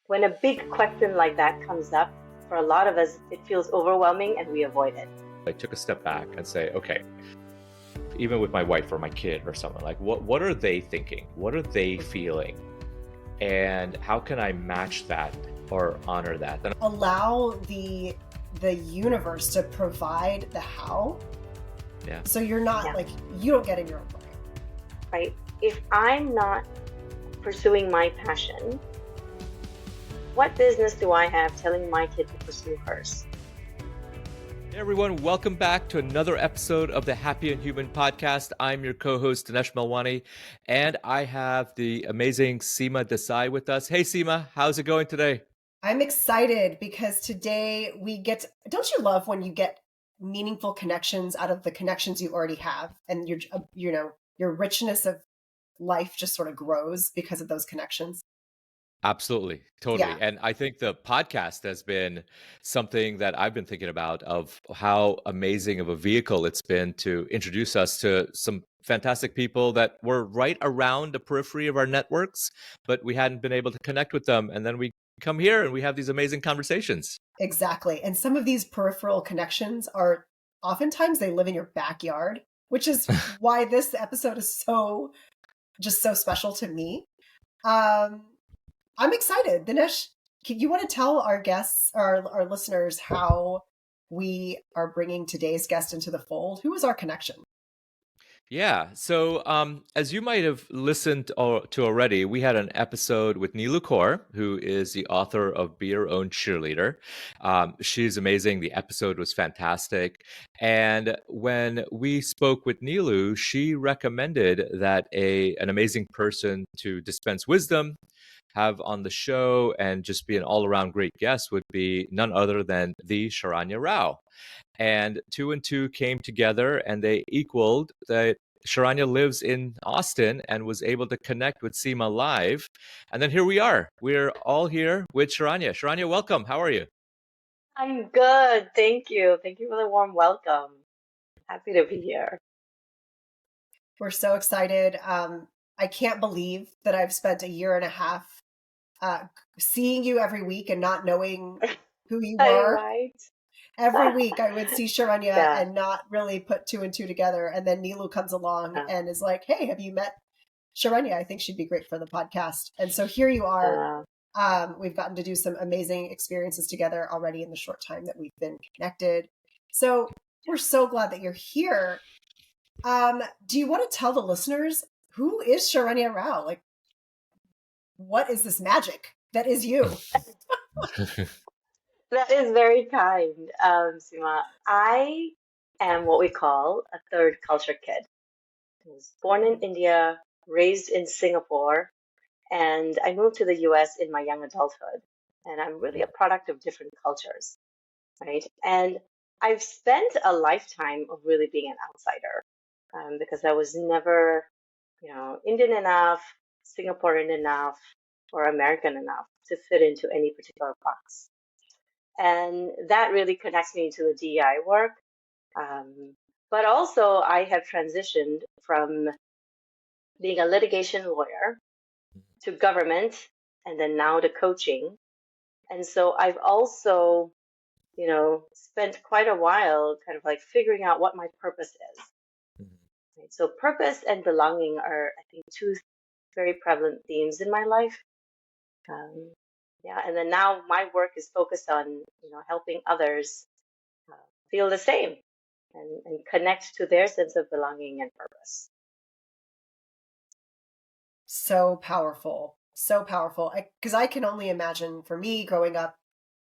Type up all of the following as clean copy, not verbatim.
when a big question like that comes up, for a lot of us, it feels overwhelming and we avoid it. I took a step back and say, okay, even with my wife or my kid or someone, like what are they thinking? What are they feeling? And how can I match that or honor that? And allow the universe to provide the how. Yeah. So you're not like, you don't get in your own way. Right. If I'm not pursuing my passion, what business do I have telling my kid to pursue hers? Hey everyone, welcome back to another episode of the Happy and Human podcast. I'm your co-host Dinesh Melwani, and I have the amazing Seema Desai with us. Hey Seema, how's it going today? I'm excited because today we get, don't you love when you get meaningful connections out of the connections you already have, and your richness of life just sort of grows because of those connections? Absolutely. Totally. Yeah. And I think the podcast has been something that I've been thinking about, of how amazing of a vehicle it's been to introduce us to some fantastic people that were right around the periphery of our networks, but we hadn't been able to connect with them. And then we come here and we have these amazing conversations. Exactly. And some of these peripheral connections are oftentimes they live in your backyard, which is why this episode is so special to me. I'm excited. Dinesh, you want to tell our guests, our listeners, how we are bringing today's guest into the fold? Who is our connection? Yeah. So, as you might have listened to already, we had an episode with Neelu Kaur, who is the author of Be Your Own Cheerleader. She's amazing. The episode was fantastic. And when we spoke with Neelu, she recommended that an amazing person to dispense wisdom, have on the show, and just be an all-around great guest would be none other than the Sharanya Rao. And two and two came together and they equaled that. Sharanya lives in Austin and was able to connect with Seema live. And then here we are. We're all here with Sharanya. Sharanya, welcome. How are you? I'm good. Thank you. Thank you for the warm welcome. Happy to be here. We're so excited. I can't believe that I've spent a year and a half seeing you every week and not knowing who you were. Right. Every week I would see Sharanya and not really put two and two together. And then Neelu comes along and is like, hey, have you met Sharanya? I think she'd be great for the podcast. And so here you are. We've gotten to do some amazing experiences together already in the short time that we've been connected. So we're so glad that you're here. Do you want to tell the listeners, who is Sharanya Rao? Like, what is this magic that is you? That is very kind, Seema. I am what we call a third culture kid. I was born in India, raised in Singapore, and I moved to the US in my young adulthood. And I'm really a product of different cultures, right? And I've spent a lifetime of really being an outsider because I was never, Indian enough, Singaporean enough, or American enough to fit into any particular box. And that really connects me to the DEI work. But also, I have transitioned from being a litigation lawyer to government and then now to coaching. And so I've also, spent quite a while kind of like figuring out what my purpose is. Right? So purpose and belonging are, I think, two very prevalent themes in my life. And then now my work is focused on, helping others feel the same and connect to their sense of belonging and purpose. So powerful. So powerful. Because I can only imagine, for me growing up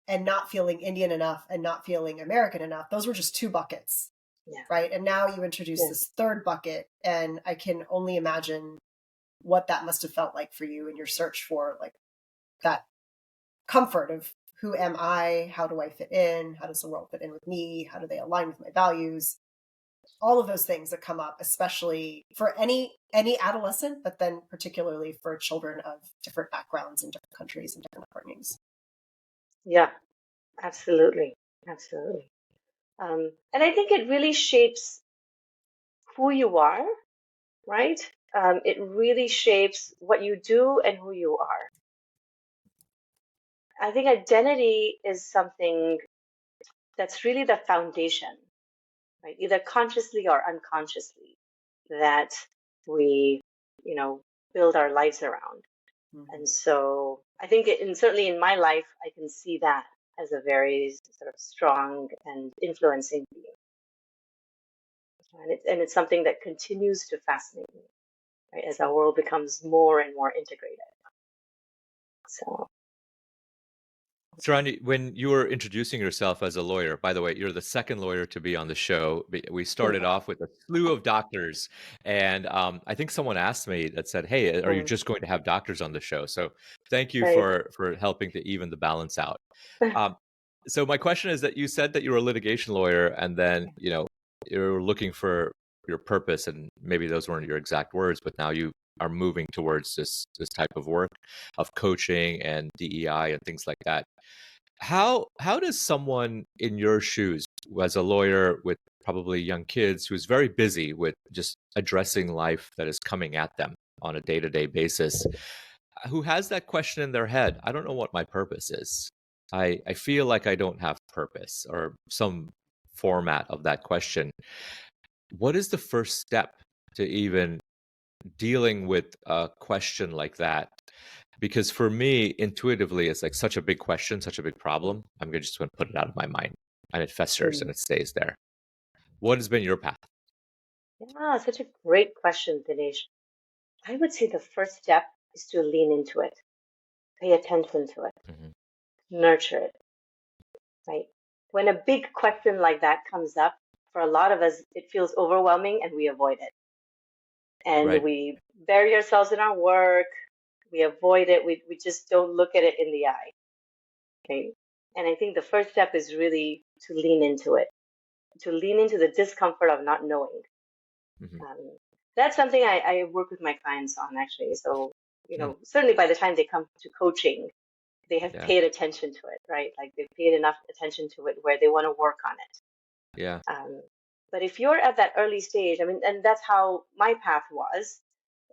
and not feeling Indian enough and not feeling American enough, those were just two buckets, right? And now you introduce this third bucket, and I can only imagine what that must have felt like for you in your search for like that comfort of, who am I? How do I fit in? How does the world fit in with me? How do they align with my values? All of those things that come up, especially for any adolescent, but then particularly for children of different backgrounds and different countries and different upbringings. Yeah, absolutely. Absolutely. And I think it really shapes who you are, right? It really shapes what you do and who you are. I think identity is something that's really the foundation, right? Either consciously or unconsciously, that we, build our lives around. Mm-hmm. And so I think, and certainly in my life, I can see that as a very sort of strong and influencing theme. And it's something that continues to fascinate me, right, as our world becomes more and more integrated. So, Sharanya, when you were introducing yourself as a lawyer, by the way, you're the second lawyer to be on the show. We started off with a slew of doctors, and I think someone asked me that said, "Hey, are you just going to have doctors on the show?" So, thank you right. for helping to even the balance out. Um, so, my question is that you said that you were a litigation lawyer, and then you're looking for your purpose, and maybe those weren't your exact words, but now you are moving towards this type of work of coaching and DEI and things like that. How does someone in your shoes, who as a lawyer with probably young kids, who's very busy with just addressing life that is coming at them on a day-to-day basis, who has that question in their head, I don't know what my purpose is. I feel like I don't have purpose, or some format of that question. What is the first step to even dealing with a question like that? Because for me, intuitively, it's like such a big question, such a big problem. I'm just going to put it out of my mind, and it festers and it stays there. What has been your path? Yeah, such a great question, Dinesh. I would say the first step is to lean into it, pay attention to it, Hmm. nurture it, right? When a big question like that comes up, for a lot of us, it feels overwhelming and we avoid it. And Right. we bury ourselves in our work, we avoid it, we just don't look at it in the eye, right? And I think the first step is really to lean into it, to lean into the discomfort of not knowing. Hmm. Um, that's something I work with my clients on, actually. So, Mm. certainly by the time they come to coaching, they have Yeah. paid attention to it, right? Like they've paid enough attention to it where they want to work on it. Yeah. But if you're at that early stage, I mean, and that's how my path was.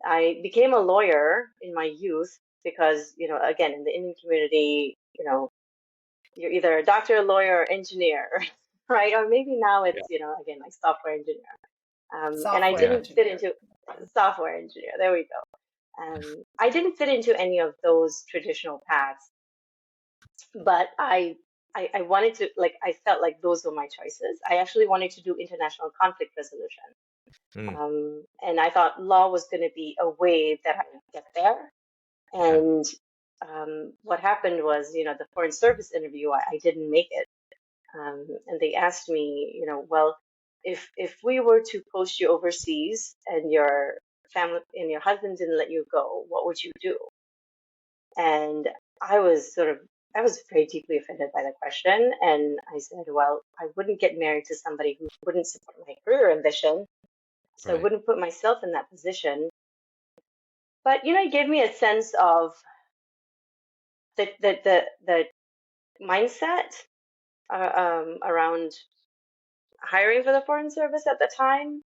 I became a lawyer in my youth because, again, in the Indian community, you're either a doctor, lawyer, or engineer, right? Or maybe now Yeah. it's, again, like software engineer. And I Software Yeah. didn't fit engineer. into software engineer. There we go. I didn't fit into any of those traditional paths, but I wanted to, like, I felt like those were my choices. I actually wanted to do international conflict resolution. Mm. And I thought law was going to be a way that I would get there. Yeah. And what happened was, the Foreign Service interview, I didn't make it. And they asked me, well, if we were to post you overseas and your family and your husband didn't let you go, what would you do? And I was sort of, I was very deeply offended by the question. And I said, well, I wouldn't get married to somebody who wouldn't support my career ambition. So I Right. wouldn't put myself in that position. But, it gave me a sense of the mindset around hiring for the Foreign Service at the time.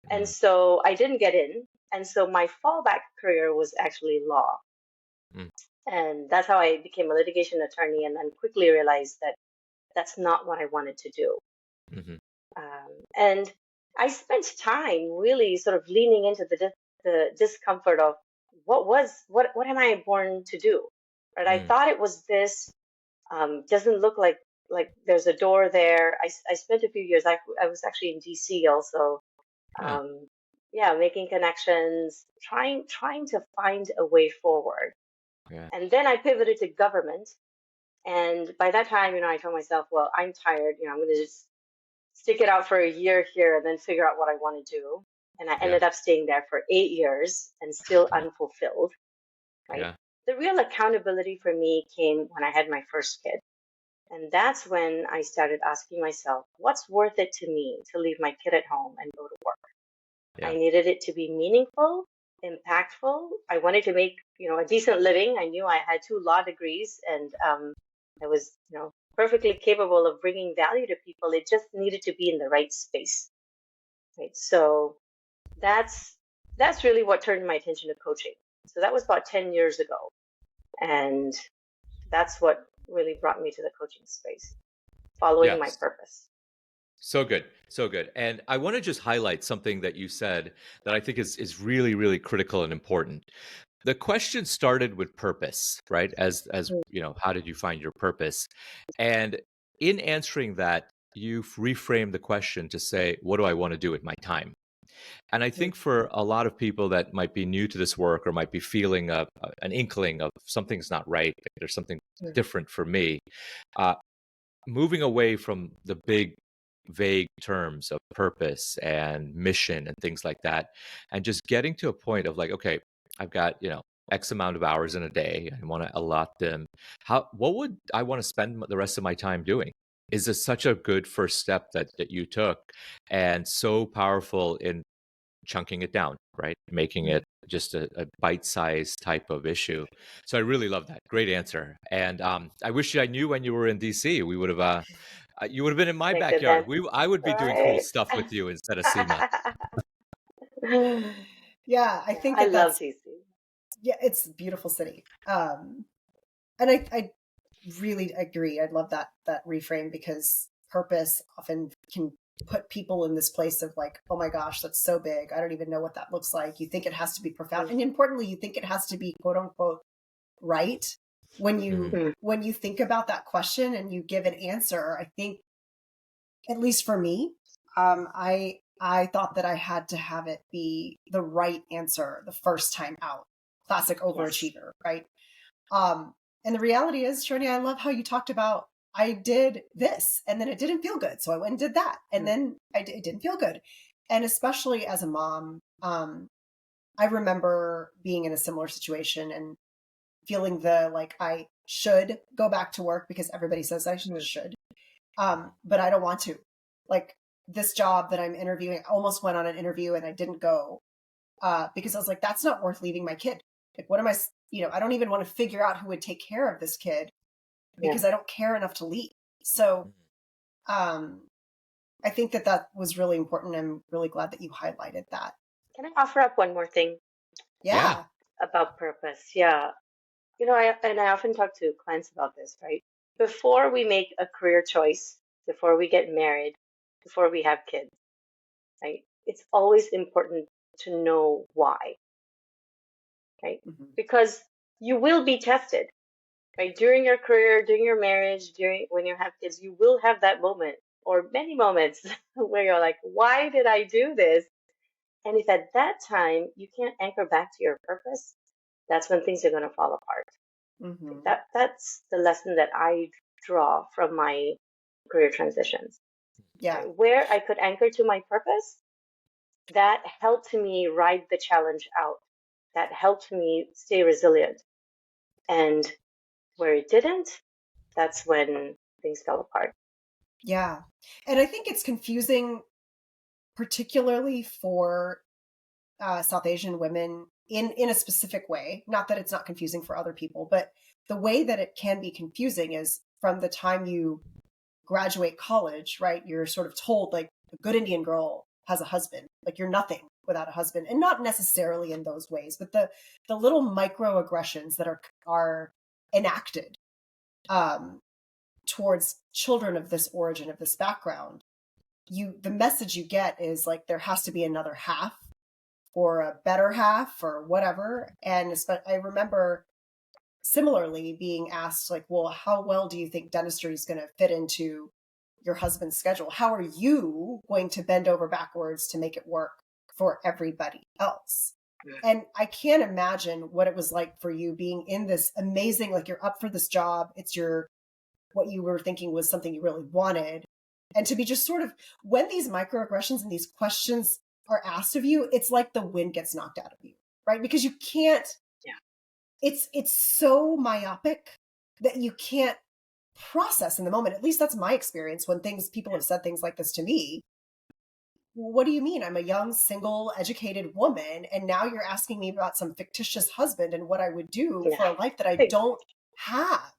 And Mm. so I didn't get in. And so my fallback career was actually law. Mm. And that's how I became a litigation attorney, and then quickly realized that that's not what I wanted to do. Hmm. And I spent time really sort of leaning into the discomfort of what am I born to do? Right? I Mm. thought it was this. Doesn't look like there's a door there. I spent a few years. I was actually in DC also. Huh. Yeah, making connections, trying to find a way forward. Yeah. And then I pivoted to government. And by that time, I told myself, well, I'm tired. I'm going to just stick it out for a year here and then figure out what I want to do. And I Yeah. ended up staying there for 8 years and still unfulfilled, right? Yeah. The real accountability for me came when I had my first kid. And that's when I started asking myself, what's worth it to me to leave my kid at home and go to work? I Yeah. needed it to be meaningful, impactful. I wanted to make, a decent living. I knew I had 2 law degrees, and I was, perfectly capable of bringing value to people. It just needed to be in the right space, right? So that's really what turned my attention to coaching. So that was about 10 years ago, and that's what really brought me to the coaching space, following my Yes. purpose. So good. So good. And I want to just highlight something that you said that I think is really, really critical and important. The question started with purpose, right? As you know, how did you find your purpose? And in answering that, you've reframed the question to say, what do I want to do with my time? And I think for a lot of people that might be new to this work or might be feeling an inkling of something's not right, like there's something different for me, uh, moving away from the big, vague terms of purpose and mission and things like that, and just getting to a point of like, okay, I've got, X amount of hours in a day. I want to allot them. What would I want to spend the rest of my time doing? Is this such a good first step that you took, and so powerful in chunking it down, right? Making it just a bite-sized type of issue. So I really love that. Great answer. And I wish I knew when you were in DC. We would have you would have been in my Connected backyard. then, I would be doing cool right? stuff with you instead of Seema. Yeah, I think I love that's TC. yeah, it's a beautiful city. And I really agree. I love that reframe, because purpose often can put people in this place of like, oh my gosh, that's so big. I don't even know what that looks like. You think it has to be profound. And importantly, you think it has to be quote unquote right. When you think about that question and you give an answer, I think, at least for me, I thought that I had to have it be the right answer the first time out. Classic overachiever, right? And the reality is, Sharanya, I love how you talked about, I did this and then it didn't feel good. So I went and did that. And then it didn't feel good. And especially as a mom, I remember being in a similar situation and feeling like I should go back to work because everybody says I should. But I don't want to. Like this job that I'm interviewing, I almost went on an interview and I didn't go because I was like, that's not worth leaving my kid. Like, what am I, I don't even want to figure out who would take care of this kid because I don't care enough to leave. So I think that was really important. I'm really glad that you highlighted that. Can I offer up one more thing? Yeah. About purpose. Yeah. I often talk to clients about this, right? Before we make a career choice, before we get married, before we have kids, right? It's always important to know why, right? Because you will be tested, right? During your career, during your marriage, when you have kids, you will have that moment or many moments where you're like, why did I do this? And if at that time you can't anchor back to your purpose, that's when things are going to fall apart. That's the lesson that I draw from my career transitions. Yeah. Right? Where I could anchor to my purpose, that helped me ride the challenge out. That helped me stay resilient. And where it didn't, that's when things fell apart. Yeah. And I think it's confusing, particularly for South Asian women in a specific way. Not that it's not confusing for other people, but the way that it can be confusing is from the time you graduate college, right? You're sort of told like a good Indian girl has a husband, like you're nothing without a husband, and not necessarily in those ways, but the little microaggressions that are enacted towards children of this origin, of this background, the message you get is like there has to be another half or a better half or whatever. And I remember similarly being asked like, well, how well do you think dentistry is going to fit into your husband's schedule? How are you going to bend over backwards to make it work for everybody else? And I can't imagine what it was like for you being in this amazing, like you're up for this job. It's what you were thinking was something you really wanted. And to be just sort of, when these microaggressions and these questions are asked of you, it's like the wind gets knocked out of you, right? Because you can't, it's so myopic that you can't process in the moment. At least that's my experience when people have said things like this to me. What do you mean? I'm a young, single, educated woman, and now you're asking me about some fictitious husband and what I would do for a life that I don't have.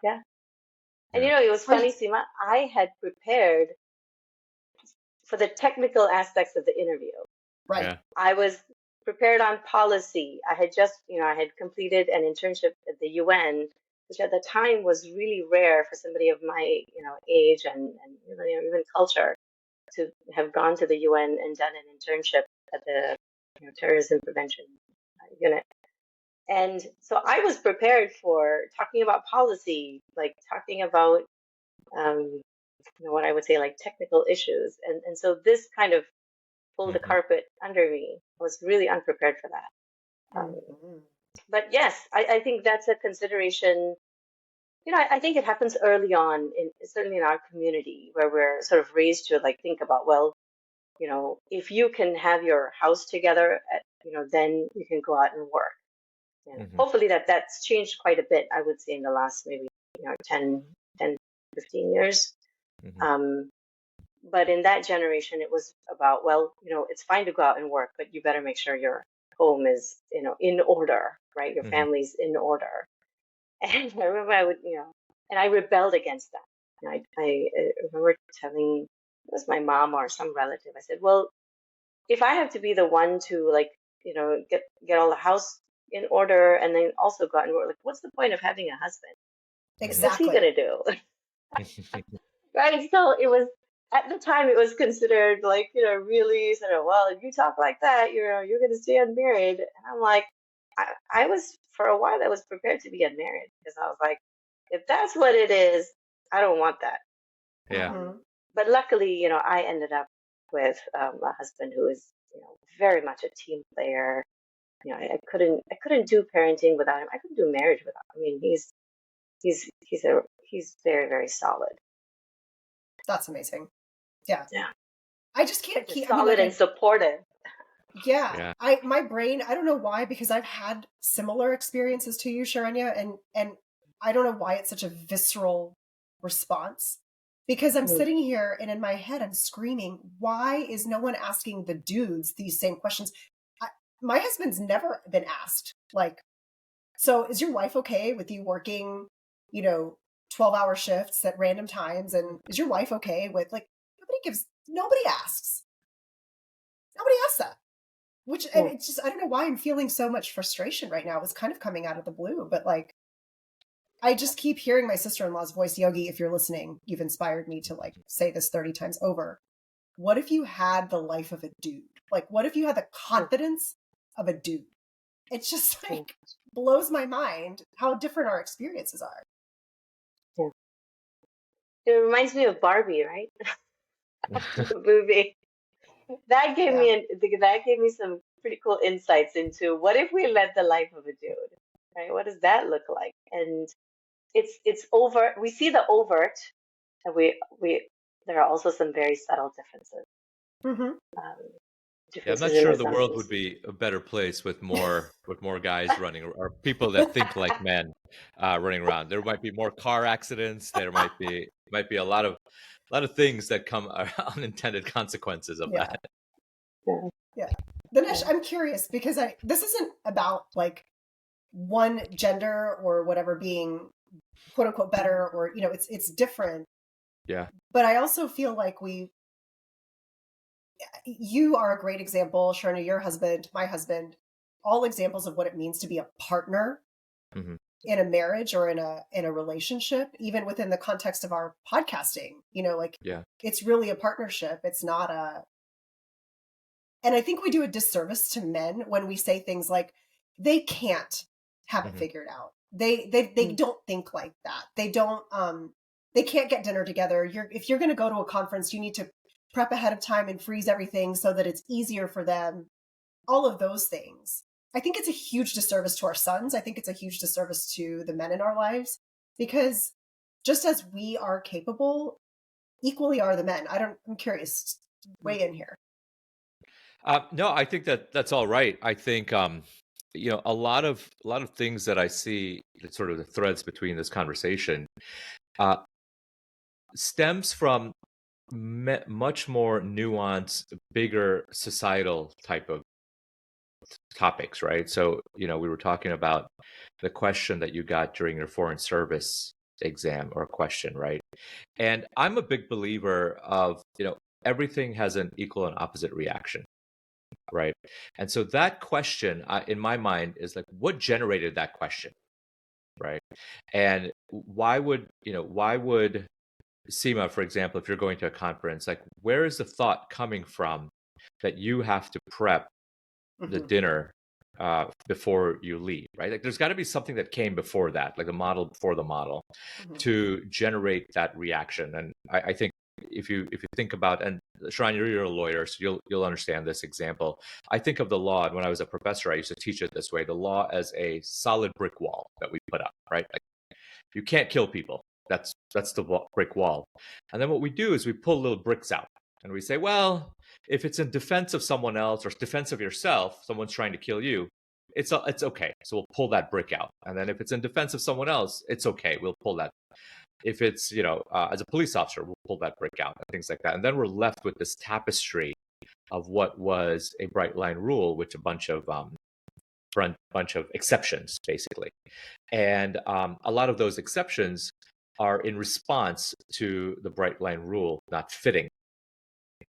Yeah. And it was funny, Seema, I had prepared for the technical aspects of the interview. Right. Yeah. I was prepared on policy. I had just, I had completed an internship at the UN which at the time was really rare for somebody of my, age and even culture to have gone to the UN and done an internship at the terrorism prevention unit. And so I was prepared for talking about policy, like talking about, what I would say, like technical issues. And so this kind of pulled the Mm-hmm. carpet under me. I was really unprepared for that. Mm-hmm. But yes, I think that's a consideration. I think it happens early on, certainly in our community, where we're sort of raised to like think about, well, if you can have your house together, then you can go out and work. Mm-hmm. Hopefully that's changed quite a bit, I would say, in the last maybe 10, 15 years. Mm-hmm. But in that generation, it was about, well, it's fine to go out and work, but you better make sure your home is, in order, right? Your Mm-hmm. family's in order. And I remember and I rebelled against that. I remember telling, it was my mom or some relative, I said, well, if I have to be the one to like, get all the house in order and then also go out and work, like, what's the point of having a husband? What's he Exactly. gonna do? Right? So it was, at the time, it was considered like, really sort of, well, if you talk like that, you're gonna stay unmarried. And I'm like, I was, for a while, I was prepared to be unmarried because I was like, if that's what it is, I don't want that. Yeah. But luckily, I ended up with a husband who is, very much a team player. I couldn't do parenting without him. I couldn't do marriage without him. I mean, he's very, very solid. That's amazing. Yeah. Yeah. I just can't keep Solid and supportive. Yeah. My brain, I don't know why, because I've had similar experiences to you, Sharanya, and I don't know why it's such a visceral response. Because I'm sitting here and in my head I'm screaming, why is no one asking the dudes these same questions? My husband's never been asked, like, so is your wife okay with you working, 12-hour shifts at random times? And is your wife okay with, like, nobody asks. Nobody asks that. And it's just, I don't know why I'm feeling so much frustration right now. It's kind of coming out of the blue, but like, I just keep hearing my sister-in-law's voice. Yogi, if you're listening, you've inspired me to like say this 30 times over. What if you had the life of a dude? Like, what if you had the confidence of a dude? It's just like blows my mind how different our experiences are. Yeah. It reminds me of Barbie, right? The movie. That gave me some pretty cool insights into what if we led the life of a dude, right? What does that look like? And it's overt. We see the overt, and we there are also some very subtle differences. Mm-hmm. Yeah, I'm not sure the world would be a better place with more guys running, or people that think like men running around. There might be more car accidents. There might be a lot of things that come unintended consequences of that. Yeah. Dinesh, I'm curious because this isn't about like one gender or whatever being quote unquote better, or it's different. Yeah. But I also feel like you are a great example, Sharna, your husband, my husband, all examples of what it means to be a partner in a marriage or in a relationship, even within the context of our podcasting. It's really a partnership. It's not and I think we do a disservice to men when we say things like they can't have it figured out. They don't think like that. They don't they can't get dinner together. If you're going to go to a conference, you need to prep ahead of time and freeze everything so that it's easier for them. All of those things. I think it's a huge disservice to our sons. I think it's a huge disservice to the men in our lives, because just as we are capable, equally are the men. I'm curious. Weigh in here. No, I think that's all right. I think a lot of things that I see, sort of the threads between this conversation, stems from much more nuanced, bigger societal type of topics, right? So, we were talking about the question that you got during your foreign service exam or question, right? And I'm a big believer of, everything has an equal and opposite reaction, right? And so that question, in my mind, is like, what generated that question? right? And why would Seema, for example, if you're going to a conference, like where is the thought coming from that you have to prep the Mm-hmm. dinner before you leave, right? Like there's got to be something that came before that, like the model before the model, Mm-hmm. to generate that reaction. And I think if you think about, and Sharanya, you're a lawyer, so you'll understand this example. I think of the law, and when I was a professor, I used to teach it this way: the law as a solid brick wall that we put up, right? Like you can't kill people. That's the brick wall. And then what we do is we pull little bricks out and we say, well, if it's in defense of someone else or defense of yourself, someone's trying to kill you, it's okay. So we'll pull that brick out. And then if it's in defense of someone else, it's okay. We'll pull that. If it's as a police officer, we'll pull that brick out and things like that. And then we're left with this tapestry of what was a bright line rule, which a bunch of exceptions, basically. And a lot of those exceptions are in response to the bright line rule not fitting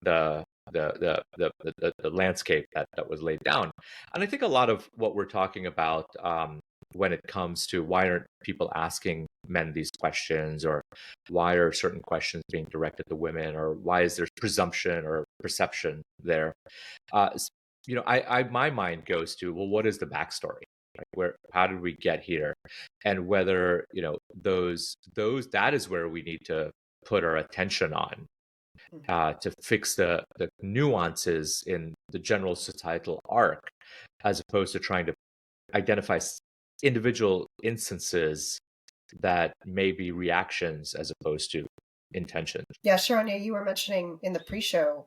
the landscape that was laid down. And I think a lot of what we're talking about when it comes to why aren't people asking men these questions, or why are certain questions being directed to women, or why is there presumption or perception there? My mind goes to, well, what is the backstory? Like how did we get here? And whether, that is where we need to put our attention on, to fix the nuances in the general societal arc, as opposed to trying to identify individual instances that may be reactions as opposed to intention. Yeah, Sharanya, you were mentioning in the pre-show,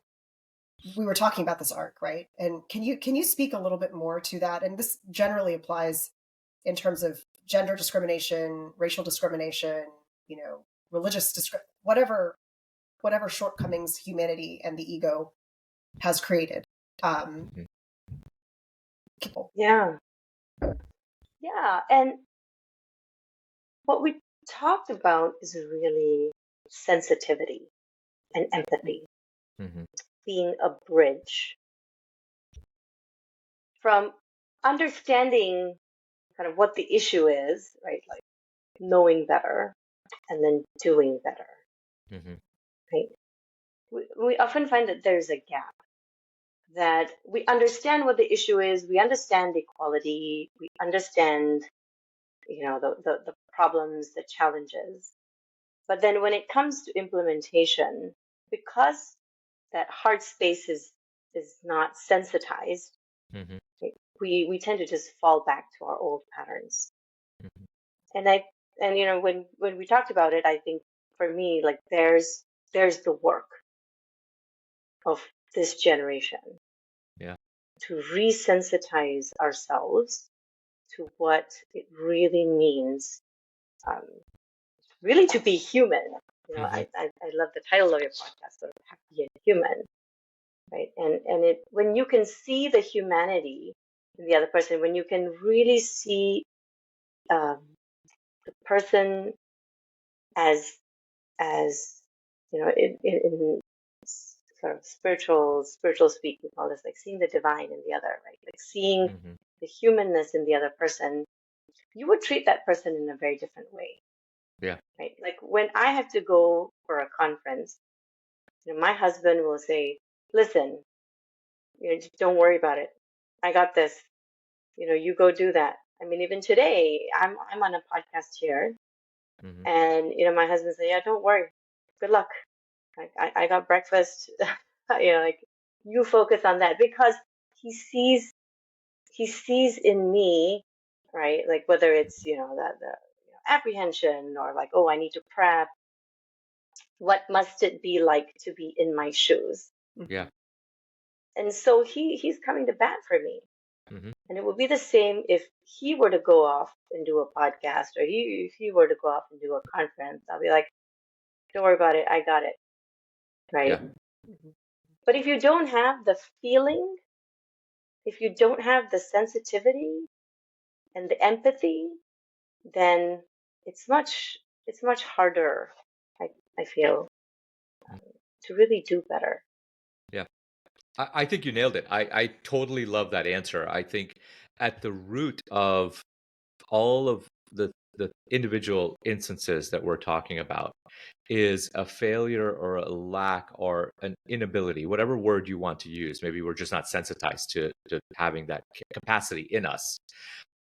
we were talking about this arc, right? And can you speak a little bit more to that? And this generally applies in terms of gender discrimination, racial discrimination, religious whatever shortcomings humanity and the ego has created. Yeah. And what we talked about is really sensitivity and empathy, being a bridge from understanding kind of what the issue is, right? Like knowing better and then doing better, right? We often find that there's a gap, that we understand what the issue is, we understand equality, we understand, the problems, the challenges. But then when it comes to implementation, because that heart space is not sensitized, we tend to just fall back to our old patterns. And when we talked about it, I think for me, like there's the work of this generation. Yeah. To resensitize ourselves to what it really means, really to be human. I love the title of your podcast, sort of happy and human, right? And it, when you can see the humanity in the other person, when you can really see the person as in sort of spiritual speak, we call this like seeing the divine in the other, right? Like seeing the humanness in the other person, you would treat that person in a very different way. Yeah. Right. Like when I have to go for a conference, my husband will say, listen, just don't worry about it. I got this. You go do that. I mean, even today, I'm on a podcast here, and my husband said, yeah, don't worry. Good luck. Like I got breakfast. Like you focus on that, because he sees in me, right? Like whether it's the apprehension, or like, oh, I need to prep. What must it be like to be in my shoes? Yeah. And so he's coming to bat for me. And it would be the same if he were to go off and do a podcast, or if he were to go off and do a conference. I'll be like, don't worry about it, I got it. Right? Yeah. But if you don't have the feeling, if you don't have the sensitivity and the empathy, then it's much harder, I feel, to really do better. Yeah. I think you nailed it. I totally love that answer. I think at the root of all of the the individual instances that we're talking about is a failure or a lack or an inability, whatever word you want to use. Maybe we're just not sensitized to having that capacity in us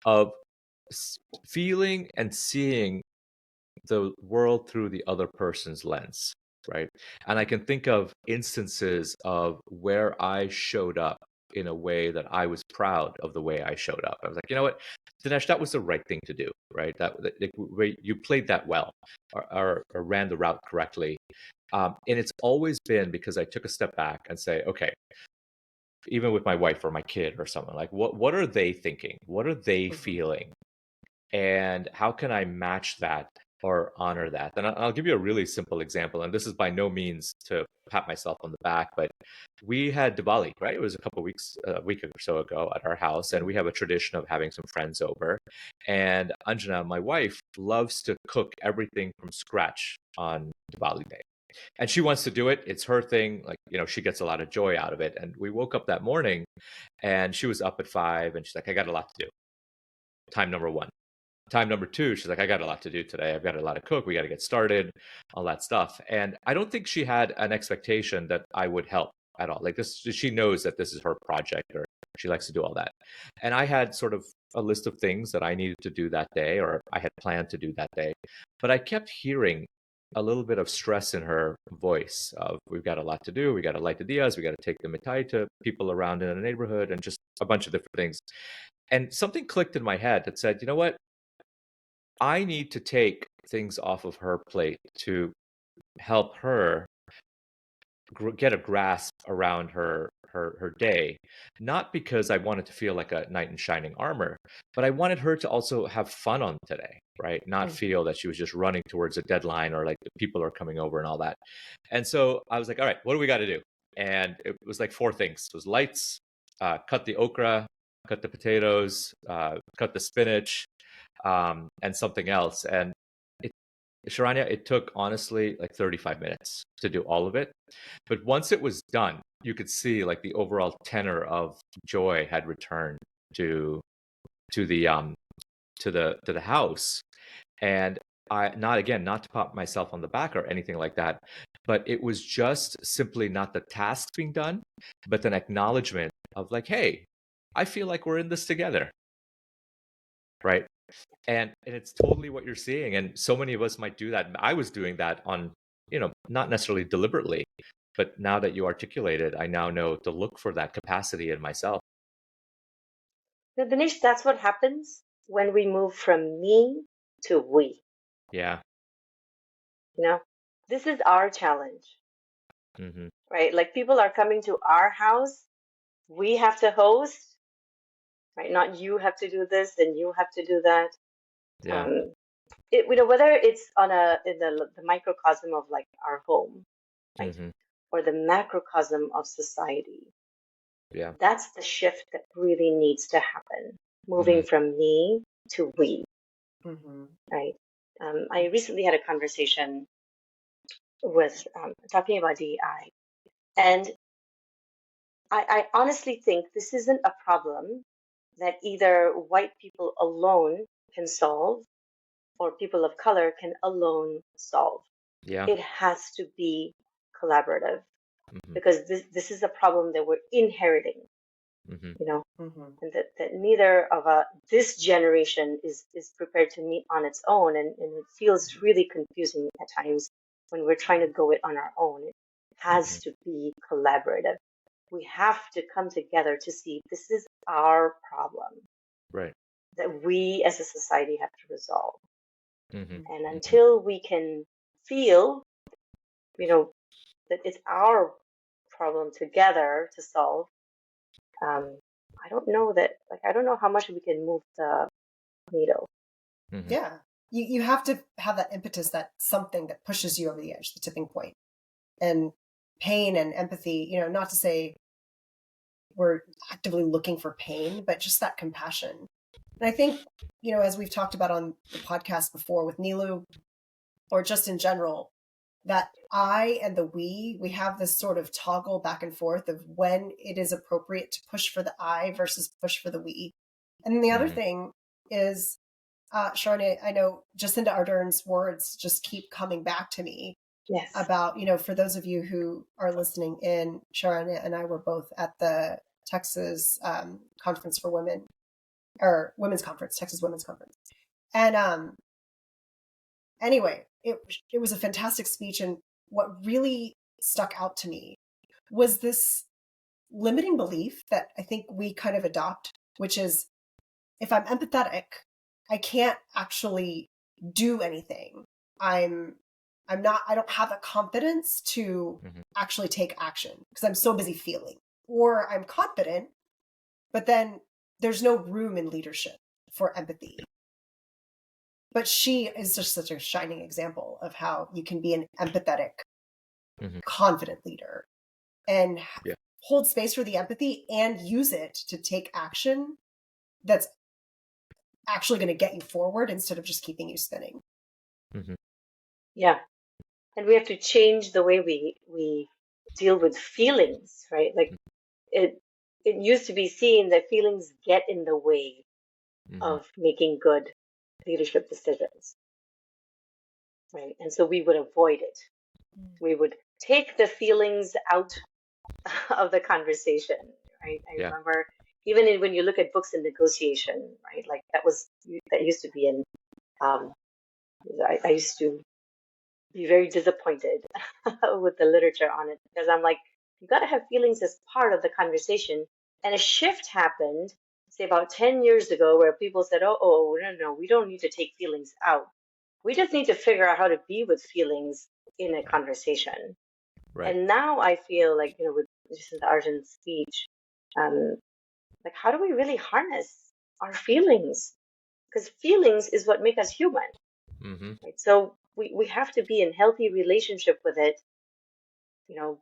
of feeling and seeing the world through the other person's lens, right? And I can think of instances of where I showed up in a way that I was proud of the way I showed up. I was like, you know what, Dinesh, that was the right thing to do, right? You played that well, or ran the route correctly. And it's always been because I took a step back and say, okay, even with my wife or my kid or someone, like, what are they thinking? What are they feeling? And how can I match that or honor that? And I'll give you a really simple example. And this is by no means to pat myself on the back, but we had Diwali, right? It was a week or so ago at our house. And we have a tradition of having some friends over. And Anjana, my wife, loves to cook everything from scratch on Diwali day. And she wants to do it. It's her thing. Like, she gets a lot of joy out of it. And we woke up that morning and she was up at 5 and she's like, I got a lot to do. Time number one. Time number two, she's like, I got a lot to do today. I've got a lot to cook. We got to get started, all that stuff. And I don't think she had an expectation that I would help at all. Like this, she knows that this is her project or she likes to do all that. And I had sort of a list of things that I needed to do that day or I had planned to do that day. But I kept hearing a little bit of stress in her voice of, we've got a lot to do. We got to light the diyas. We got to take the mitai to people around in the neighborhood and just a bunch of different things. And something clicked in my head that said, you know what? I need to take things off of her plate to help her get a grasp around her day, not because I wanted to feel like a knight in shining armor, but I wanted her to also have fun on today, right? Not feel that she was just running towards a deadline or like the people are coming over and all that. And so I was like, all right, what do we got to do? And it was like 4 things. It was lights, cut the okra, cut the potatoes, cut the spinach, and something else. And Sharanya, it took honestly like 35 minutes to do all of it. But once it was done, you could see like the overall tenor of joy had returned to to the to the house. And not to pop myself on the back or anything like that, but it was just simply not the task being done, but an acknowledgement of like, hey, I feel like we're in this together, right? And it's totally what you're seeing, and so many of us might do that. I was doing that on, not necessarily deliberately, but now that you articulate it, I now know to look for that capacity in myself. Now, Dinesh, that's what happens when we move from me to we. Yeah. This is our challenge, right? Like people are coming to our house, we have to host, right? Not you have to do this and you have to do that. Yeah. Whether it's in the microcosm of like our home, right? Or the macrocosm of society. Yeah. That's the shift that really needs to happen. Moving from me to we, right? I recently had a conversation with talking about DEI, and I honestly think this isn't a problem that either white people alone can solve or people of color can alone solve. Yeah. It has to be collaborative because this is a problem that we're inheriting, and that neither of this generation is prepared to meet on its own, and it feels really confusing at times when we're trying to go it on our own. It has to be collaborative. We have to come together to see this is our problem, Right. that we as a society have to resolve. And until we can feel, that it's our problem together to solve, I don't know how much we can move the needle. Yeah. You have to have that impetus, that something that pushes you over the edge, the tipping point. And pain and empathy, not to say we're actively looking for pain, but just that compassion. And I think, as we've talked about on the podcast before with Nilu, or just in general, that I and the we have this sort of toggle back and forth of when it is appropriate to push for the I versus push for the we. And then the other thing is Sharanya, I know Jacinda Ardern's words just keep coming back to me. Yes. About, for those of you who are listening in, Sharanya and I were both at the Texas Conference for Women, or Women's Conference, Texas Women's Conference. And anyway, it was a fantastic speech. And what really stuck out to me was this limiting belief that I think we kind of adopt, which is, if I'm empathetic, I can't actually do anything. I don't have the confidence to actually take action because I'm so busy feeling. Or I'm confident, but then there's no room in leadership for empathy. But she is just such a shining example of how you can be an empathetic, confident leader and hold space for the empathy and use it to take action that's actually going to get you forward instead of just keeping you spinning. Yeah. And we have to change the way we deal with feelings, right? Like it used to be seen that feelings get in the way of making good leadership decisions, right? And so we would avoid it. We would take the feelings out of the conversation, right? I remember even when you look at books in negotiation, right? Like that used to be in, I used to be very disappointed with the literature on it because I'm like, you got to have feelings as part of the conversation. And a shift happened, say about 10 years ago, where people said, oh, no, we don't need to take feelings out. We just need to figure out how to be with feelings in a conversation. Right. And now I feel like, with Jacinda Ardern's speech, like, how do we really harness our feelings? Because feelings is what make us human. Right? So we have to be in healthy relationship with it,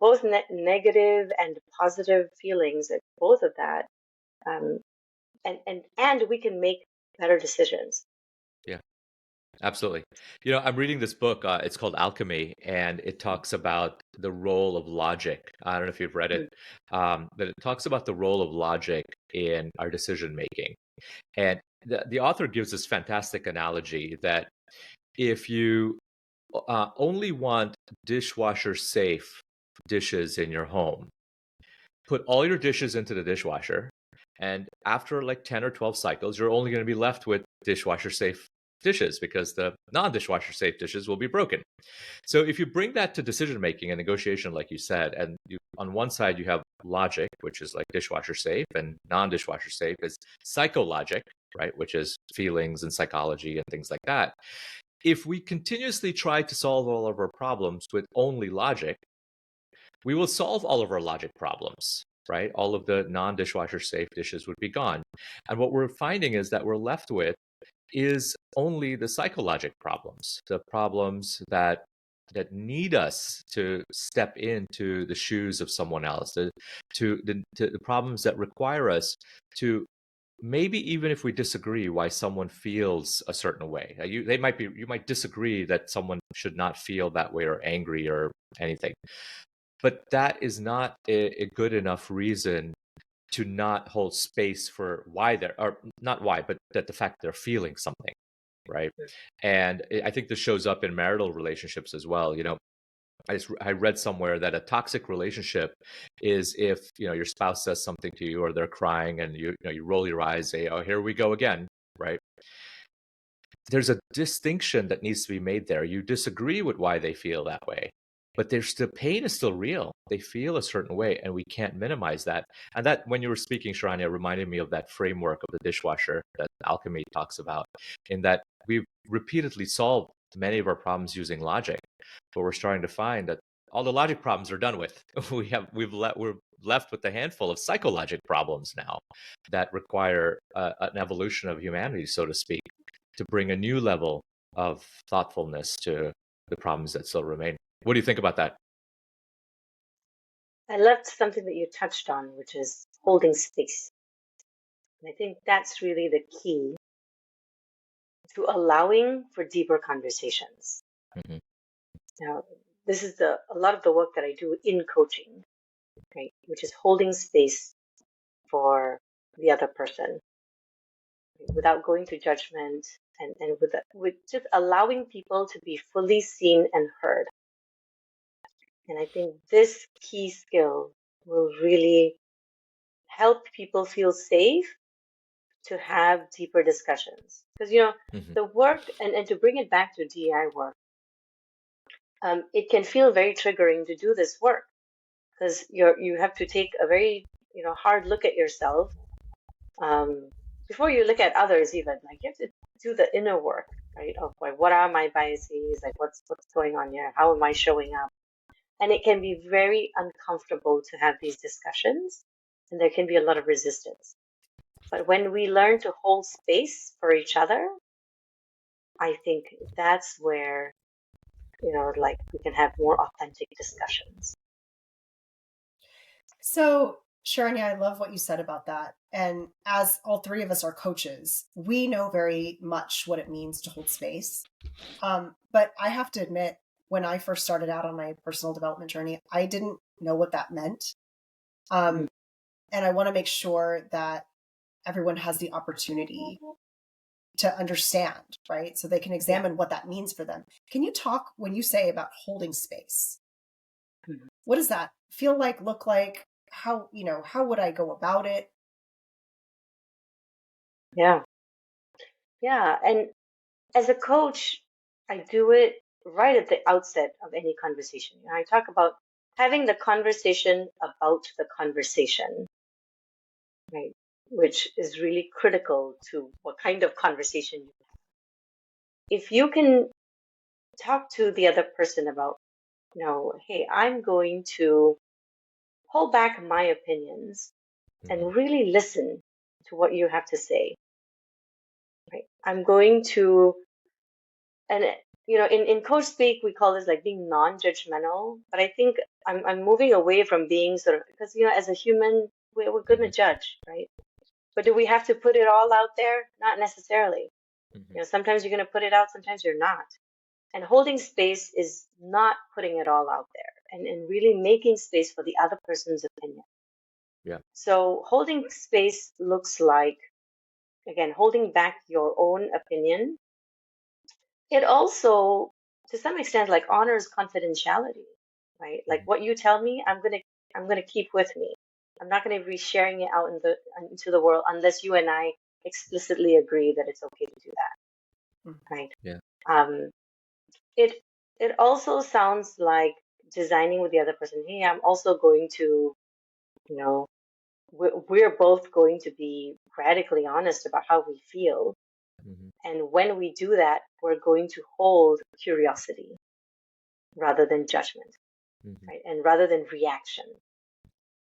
both negative and positive feelings, both of that, and we can make better decisions. Yeah, absolutely. I'm reading this book. It's called Alchemy, and it talks about the role of logic. I don't know if you've read it, but it talks about the role of logic in our decision making. And the author gives this fantastic analogy that if you only want dishwasher safe dishes in your home, put all your dishes into the dishwasher, and after like 10 or 12 cycles, you're only going to be left with dishwasher safe dishes because the non-dishwasher safe dishes will be broken. So if you bring that to decision making and negotiation, like you said, and on one side you have logic, which is like dishwasher safe, and non-dishwasher safe is psychologic, right, which is feelings and psychology and things like that. If we continuously try to solve all of our problems with only logic, we will solve all of our logic problems, right? All of the non-dishwasher safe dishes would be gone. And what we're finding is that we're left with is only the psychologic problems, the problems that need us to step into the shoes of someone else, the problems that require us to, maybe even if we disagree why someone feels a certain way, you might disagree that someone should not feel that way or angry or anything, but that is not a good enough reason to not hold space for why or not why, but that the fact they're feeling something, right? And I think this shows up in marital relationships as well. I read somewhere that a toxic relationship is if your spouse says something to you or they're crying and you roll your eyes, say, "Oh, here we go again," right? There's a distinction that needs to be made there. You disagree with why they feel that way, but the pain is still real. They feel a certain way, and we can't minimize that. And that, when you were speaking, Sharanya, reminded me of that framework of the dishwasher that Alchemy talks about, in that we've repeatedly solved many of our problems using logic, but we're starting to find that all the logic problems are done with. We're left with a handful of psychologic problems now that require an evolution of humanity, so to speak, to bring a new level of thoughtfulness to the problems that still remain. What do you think about that? I loved something that you touched on, which is holding space. And I think that's really the key to allowing for deeper conversations. Now, this is a lot of the work that I do in coaching, right? Which is holding space for the other person without going to judgment, and with just allowing people to be fully seen and heard. And I think this key skill will really help people feel safe to have deeper discussions. Because, the work, and to bring it back to DEI work, it can feel very triggering to do this work because you have to take a very, hard look at yourself before you look at others even. Like, you have to do the inner work, right? Of like, what are my biases? Like, what's going on here? How am I showing up? And it can be very uncomfortable to have these discussions, and there can be a lot of resistance. But when we learn to hold space for each other, I think that's where, like, we can have more authentic discussions. So, Sharanya, I love what you said about that. And as all three of us are coaches, we know very much what it means to hold space. But I have to admit, when I first started out on my personal development journey, I didn't know what that meant. And I want to make sure that everyone has the opportunity to understand, right? So they can examine what that means for them. Can you talk, when you say about holding space, what does that feel like, look like? How would I go about it? Yeah. And as a coach, I do it right at the outset of any conversation. I talk about having the conversation about the conversation, right? Which is really critical to what kind of conversation you have. If you can talk to the other person about, hey, I'm going to hold back my opinions and really listen to what you have to say. Right? I'm going to, and in coach speak, we call this like being non-judgmental, but I think I'm moving away from being sort of, because, as a human, we're going to judge, right? But do we have to put it all out there? Not necessarily. Sometimes you're going to put it out, sometimes you're not. And holding space is not putting it all out there and really making space for the other person's opinion. Yeah. So holding space looks like, again, holding back your own opinion. It also, to some extent, like honors confidentiality, right? Like what you tell me, I'm gonna keep with me. I'm not gonna be sharing it out into the world unless you and I explicitly agree that it's okay to do that, right? Yeah. It also sounds like designing with the other person. Hey, I'm also going to, we're both going to be radically honest about how we feel. And when we do that, we're going to hold curiosity rather than judgment, right? And rather than reaction.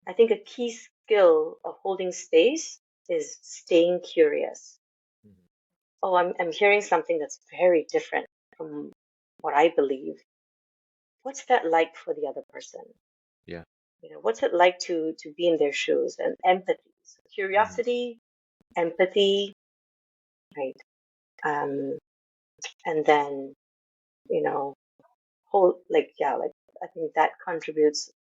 I think a key skill of holding space is staying curious. Oh, I'm hearing something that's very different from what I believe. What's that like for the other person? Yeah. What's it like to be in their shoes? And empathy, so curiosity, empathy, right? And then, whole, like I think that contributes.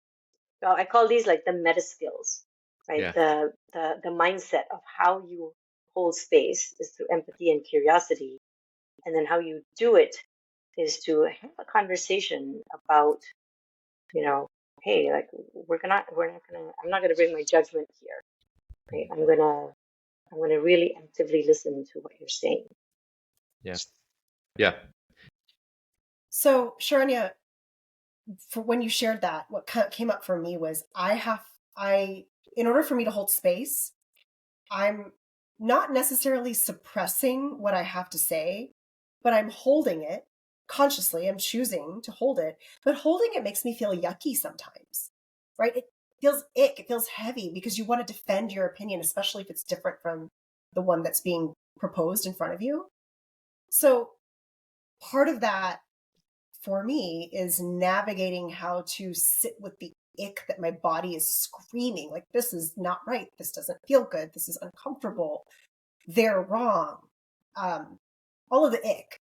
Well, I call these like the meta skills, right? Yeah. The mindset of how you hold space is through empathy and curiosity, and then how you do it is to have a conversation about, hey, like I'm not gonna bring my judgment here, right? I'm gonna really actively listen to what you're saying. Yeah. So, Sharanya, for when you shared that, what came up for me was in order for me to hold space, I'm not necessarily suppressing what I have to say, but I'm holding it consciously. I'm choosing to hold it, but holding it makes me feel yucky sometimes, right? It feels ick. It feels heavy because you want to defend your opinion, especially if it's different from the one that's being proposed in front of you. So part of that for me is navigating how to sit with the ick that my body is screaming, like, this is not right. This doesn't feel good. This is uncomfortable. They're wrong. All of the ick.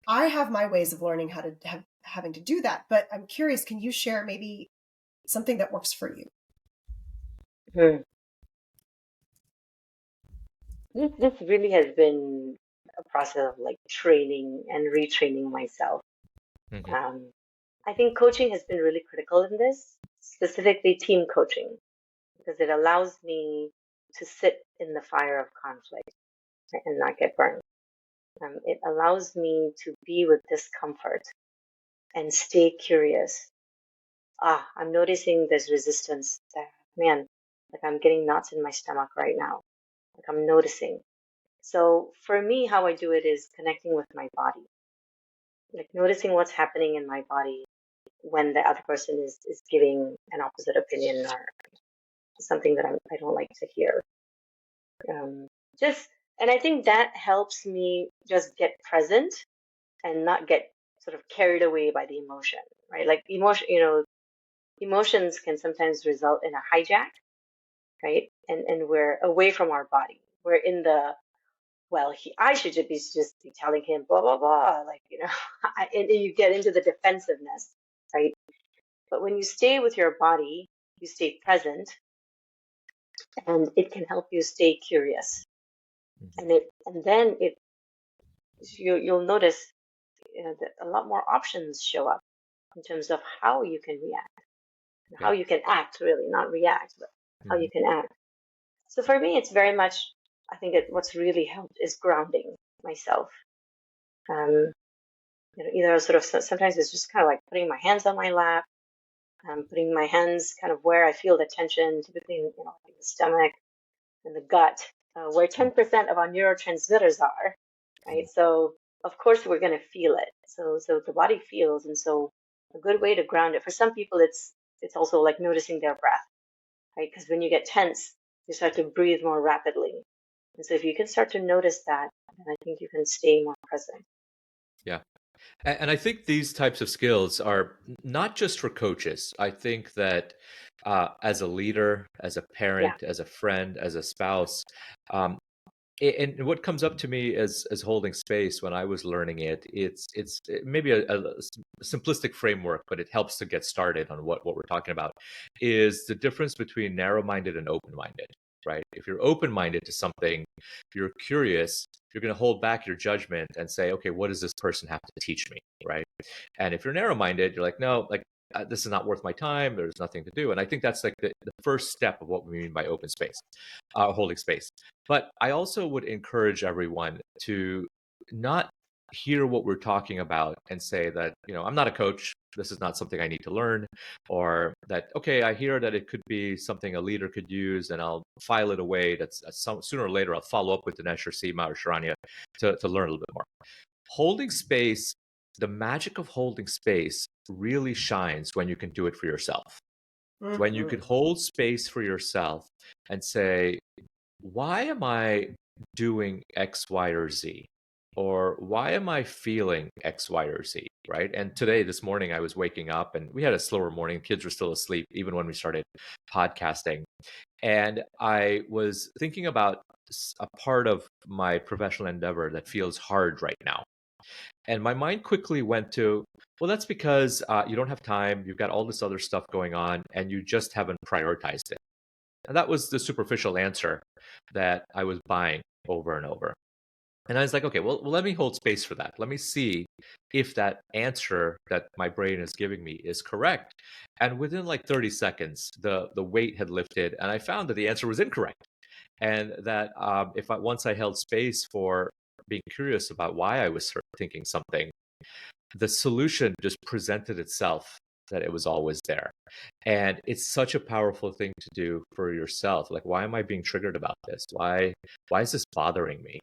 I have my ways of learning how to having to do that, but I'm curious, can you share maybe something that works for you? This really has been a process of like training and retraining myself. Mm-hmm. I think coaching has been really critical in this, specifically team coaching, because it allows me to sit in the fire of conflict and not get burned. It allows me to be with discomfort and stay curious. I'm noticing there's resistance there. Man, like I'm getting knots in my stomach right now. Like I'm noticing. So for me, how I do it is connecting with my body, like noticing what's happening in my body when the other person is giving an opposite opinion or something that I don't like to hear. Um, just, and I think that helps me just get present and not get sort of carried away by the emotion, right? Like emotions can sometimes result in a hijack, right? And we're away from our body. We're in the, well, I should just be telling him blah blah blah, like and you get into the defensiveness, right? But when you stay with your body, you stay present, and it can help you stay curious. Mm-hmm. And then you'll notice that a lot more options show up in terms of how you can react, how Yeah. you can act, really, not react, but how Mm-hmm. you can act. So for me, it's very much, I think what's really helped is grounding myself. Um, either sort of sometimes it's just kind of like putting my hands on my lap, putting my hands kind of where I feel the tension, typically like the stomach and the gut, where 10% of our neurotransmitters are, right? So of course we're going to feel it. So the body feels, and so a good way to ground it. For some people, it's also like noticing their breath, right? Because when you get tense, you start to breathe more rapidly, and so if you can start to notice that, then I think you can stay more present. Yeah. And I think these types of skills are not just for coaches. I think that as a leader, as a Yeah, parent, as a friend, as a spouse, um, and what comes up to me as holding space when I was learning it, it's maybe a simplistic framework, but it helps to get started on what we're talking about. Is the difference between narrow-minded and open-minded, right? If you're open-minded to something, if you're curious, you're going to hold back your judgment and say, okay, what does this person have to teach me, right? And if you're narrow-minded, you're like, no, like this is not worth my time. There's nothing to do. And I think that's like the first step of what we mean by open space, holding space. But I also would encourage everyone to not hear what we're talking about and say that, I'm not a coach. This is not something I need to learn. Or that, okay, I hear that it could be something a leader could use and I'll file it away. That's sooner or later, I'll follow up with Dinesh or Seema or Sharanya to learn a little bit more. Holding space, the magic of holding space really shines when you can do it for yourself. When you Mm-hmm. could hold space for yourself and say, why am I doing X, Y, or Z? Or why am I feeling X, Y, or Z? Right. And today, this morning, I was waking up and we had a slower morning. Kids were still asleep, even when we started podcasting. And I was thinking about a part of my professional endeavor that feels hard right now. And my mind quickly went to, well, that's because you don't have time. You've got all this other stuff going on and you just haven't prioritized it. And that was the superficial answer that I was buying over and over. And I was like, okay, well, let me hold space for that. Let me see if that answer that my brain is giving me is correct. And within like 30 seconds, the weight had lifted, and I found that the answer was incorrect. And that if once I held space for being curious about why I was thinking something, the solution just presented itself, that it was always there. And it's such a powerful thing to do for yourself. Like, why am I being triggered about this? Why is this bothering me?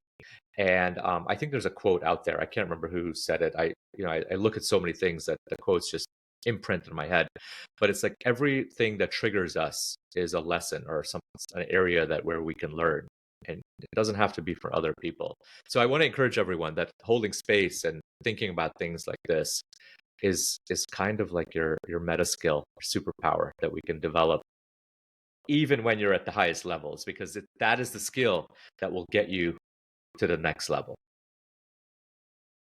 And I think there's a quote out there. I can't remember who said it. I look at so many things that the quotes just imprint in my head. But it's like everything that triggers us is a lesson or an area that where we can learn. And it doesn't have to be for other people. So I want to encourage everyone that holding space and thinking about things like this is kind of like your meta skill, superpower that we can develop even when you're at the highest levels, because that is the skill that will get you to the next level.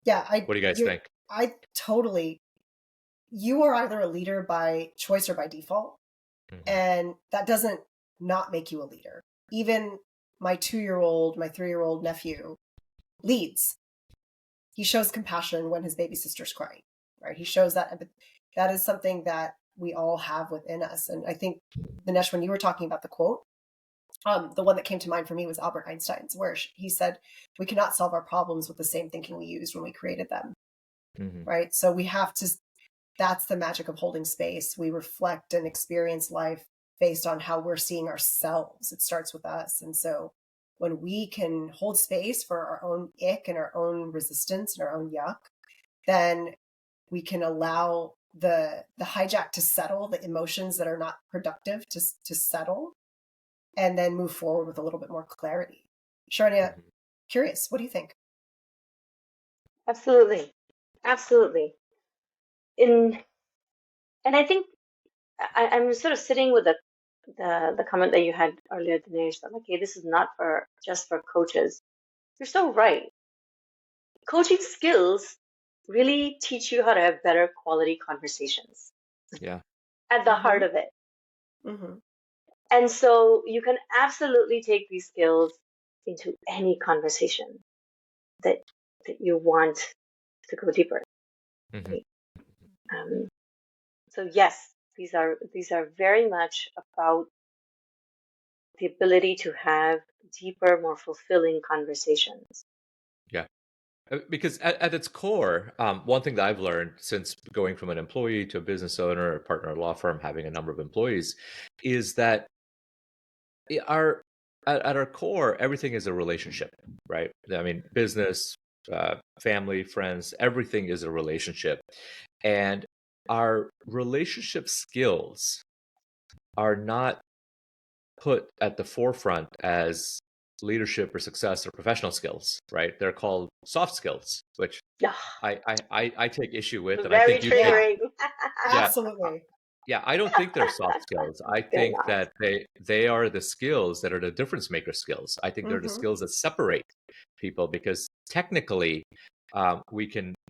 Yeah, What do you guys think? I totally. You are either a leader by choice or by default, and that doesn't not make you a leader. Even my 2-year-old, my 3-year-old nephew, leads. He shows compassion when his baby sister's crying, right? He shows that. That is something that we all have within us. And I think, Dinesh, when you were talking about the quote, the one that came to mind for me was Albert Einstein's, where he said, we cannot solve our problems with the same thinking we used when we created them, right? So we have to, that's the magic of holding space. We reflect and experience life based on how we're seeing ourselves. It starts with us. And so when we can hold space for our own ick and our own resistance and our own yuck, then we can allow the hijack to settle, the emotions that are not productive to settle, and then move forward with a little bit more clarity. Sharanya, curious, what do you think? Absolutely. Absolutely. And I think I'm sort of sitting with the comment that you had earlier, Dinesh, that okay, this is not just for coaches. You're so right. Coaching skills really teach you how to have better quality conversations. Yeah. At the heart of it. Mm-hmm. And so you can absolutely take these skills into any conversation that you want to go deeper. Right? So yes, these are very much about the ability to have deeper, more fulfilling conversations. Yeah. Because at its core, one thing that I've learned since going from an employee to a business owner, a partner at a law firm, having a number of employees, is that at our core, everything is a relationship, right? I mean, business, family, friends, everything is a relationship. And our relationship skills are not put at the forefront as leadership or success or professional skills, right? They're called soft skills, which I take issue with, and I Very think you take. triggering. Yeah, Absolutely. yeah, I don't think they're soft skills. I They're think not. that they are the skills that are the difference maker skills. I think they're the skills that separate people, because technically,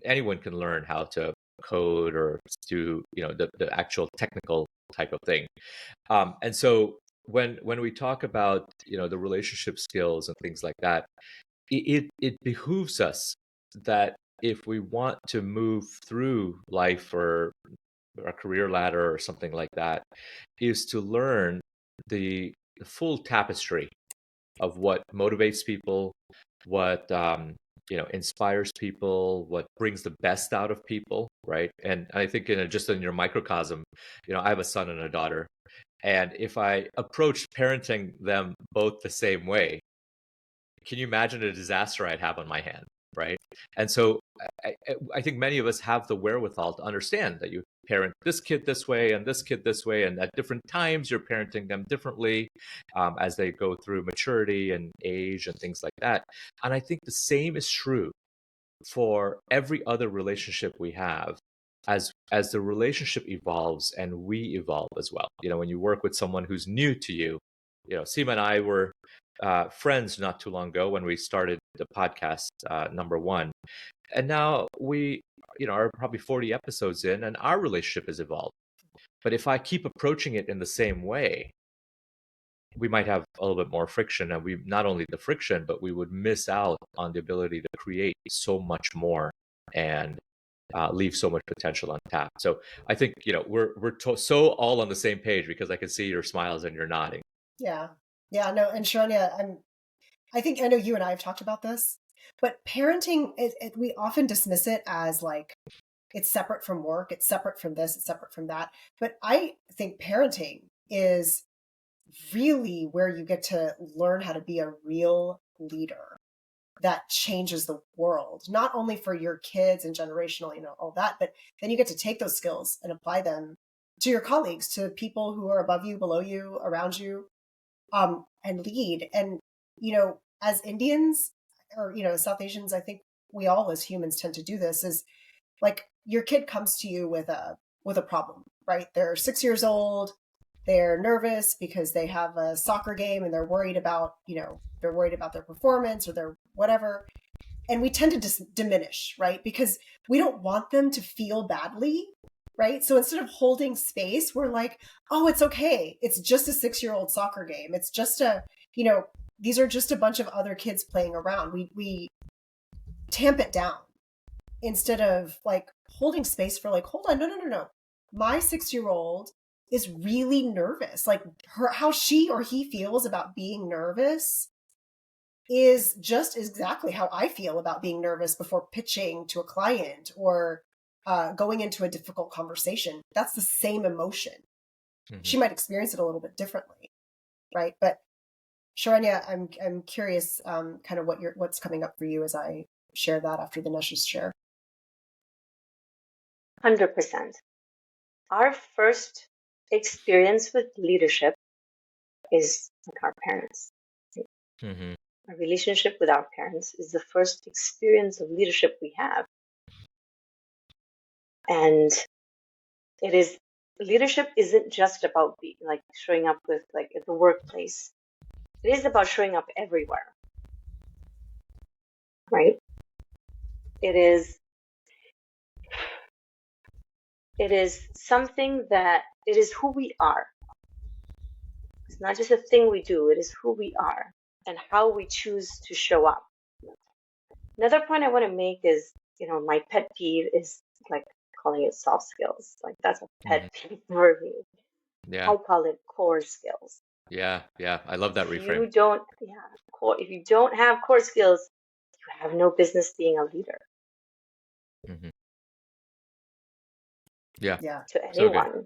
anyone can learn how to code or do the actual technical type of thing. And so when we talk about the relationship skills and things like that, it behooves us that if we want to move through life or a career ladder or something like that, is to learn the full tapestry of what motivates people, what inspires people, what brings the best out of people, right? And I think just in your microcosm, I have a son and a daughter, and if I approach parenting them both the same way, can you imagine a disaster I'd have on my hand, right? And so I think many of us have the wherewithal to understand that you parent this kid this way and this kid this way, and at different times you're parenting them differently as they go through maturity and age and things like that. And I think the same is true for every other relationship we have. As the relationship evolves and we evolve as well. When you work with someone who's new to you, Seema and I were friends not too long ago when we started the podcast, number one, and now we are probably 40 episodes in, and our relationship has evolved. But if I keep approaching it in the same way, we might have a little bit more friction, and we not only the friction, but we would miss out on the ability to create so much more and leave so much potential untapped. So I think we're so all on the same page, because I can see your smiles and you're nodding. Yeah, no, and Sharanya, I think I know you and I have talked about this, but parenting, we often dismiss it as like it's separate from work, it's separate from this, it's separate from that. But I think parenting is really where you get to learn how to be a real leader that changes the world, not only for your kids and generational, all that, but then you get to take those skills and apply them to your colleagues, to people who are above you, below you, around you, and lead. And, as Indians or, South Asians, I think we all as humans tend to do this, is like your kid comes to you with a problem, right? They're 6 years old. They're nervous because they have a soccer game and they're worried about, their performance or their whatever. And we tend to diminish, right? Because we don't want them to feel badly, right? So instead of holding space, we're like, oh, it's okay. It's just a 6-year-old soccer game. It's just these are just a bunch of other kids playing around. We tamp it down instead of like holding space for like, hold on, no. My 6-year-old is really nervous. Like how she or he feels about being nervous is just exactly how I feel about being nervous before pitching to a client or going into a difficult conversation. That's the same emotion. Mm-hmm. She might experience it a little bit differently, right? But Sharanya, I'm curious, kind of what's coming up for you as I share that after Dinesh's share. 100%. Our first experience with leadership is with our parents. Mm-hmm. Our relationship with our parents is the first experience of leadership we have. And leadership isn't just about like showing up with like at the workplace. It is about showing up everywhere. Right? It is something that it is who we are. It's not just a thing we do, it is who we are and how we choose to show up. Another point I want to make is, my pet peeve is like calling it soft skills. Like that's a pet peeve for me. Yeah. I call it core skills. Yeah. I love that reframe. If you don't have core skills, you have no business being a leader. Mm-hmm. Yeah. To anyone.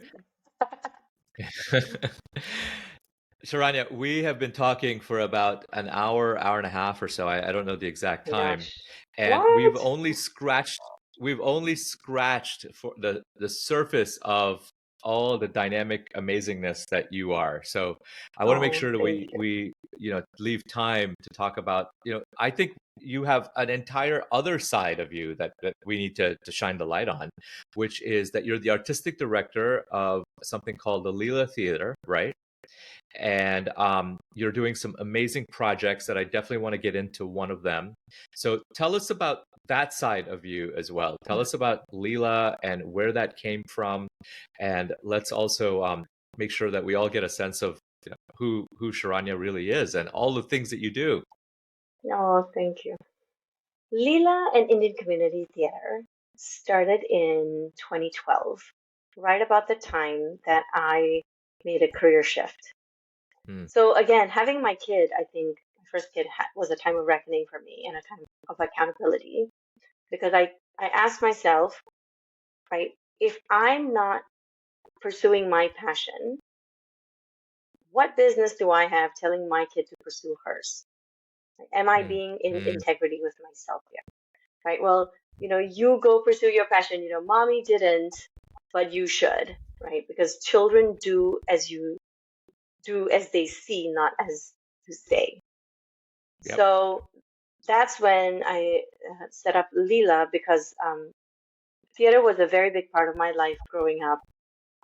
So Sharanya, we have been talking for about an hour and a half or so. I don't know the exact time. And we've only scratched for the surface of all the dynamic amazingness that you are. So I want to make sure that we leave time to talk about, I think you have an entire other side of you that we need to shine the light on, which is that you're the artistic director of something called the Leela Theater, right? And you're doing some amazing projects that I definitely want to get into one of them. So tell us about that side of you as well. Tell us about Leela and where that came from. And let's also make sure that we all get a sense of who Sharanya really is and all the things that you do. Oh, thank you. Leela and Indian Community Theatre started in 2012, right about the time that I made a career shift. So again, having my kid, I think my first kid was a time of reckoning for me and a time of accountability, because I asked myself, right, if I'm not pursuing my passion, what business do I have telling my kid to pursue hers? Am I being in integrity with myself here? Right? Well, you go pursue your passion. Mommy didn't, but you should, right? Because children do as they see, not as you say. Yep. So that's when I set up Leela, because theater was a very big part of my life growing up,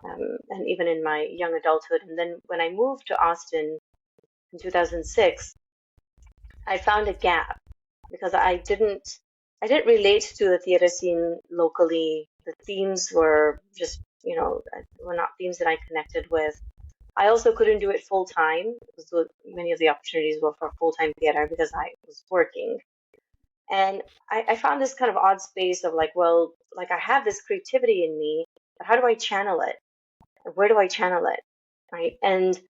and even in my young adulthood. And then when I moved to Austin in 2006, I found a gap because I didn't relate to the theater scene locally. The themes were just, were not themes that I connected with. I also couldn't do it full time. So many of the opportunities were for full-time theater because I was working. And I found this kind of odd space of like, well, like I have this creativity in me, but how do I channel it? Where do I channel it? Right. And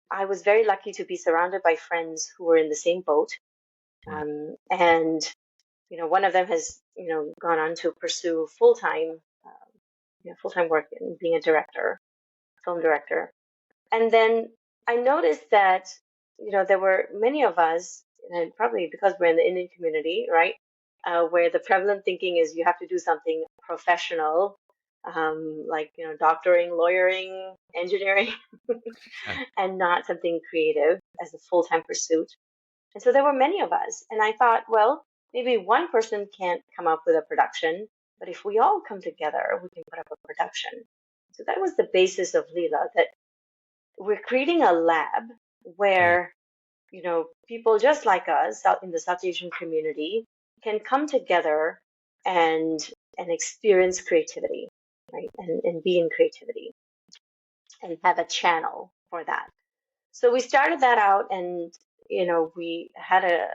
I was very lucky to be surrounded by friends who were in the same boat. And one of them has, gone on to pursue full-time work in being a director, film director. And then I noticed that, there were many of us, and probably because we're in the Indian community, right, where the prevalent thinking is you have to do something professional, like, doctoring, lawyering, engineering, and not something creative as a full-time pursuit. And so there were many of us. And I thought, well, maybe one person can't come up with a production, but if we all come together, we can put up a production. So that was the basis of Leela, that we're creating a lab where, people just like us out in the South Asian community can come together and experience creativity, right? And be in creativity and have a channel for that. So we started that out, and we had a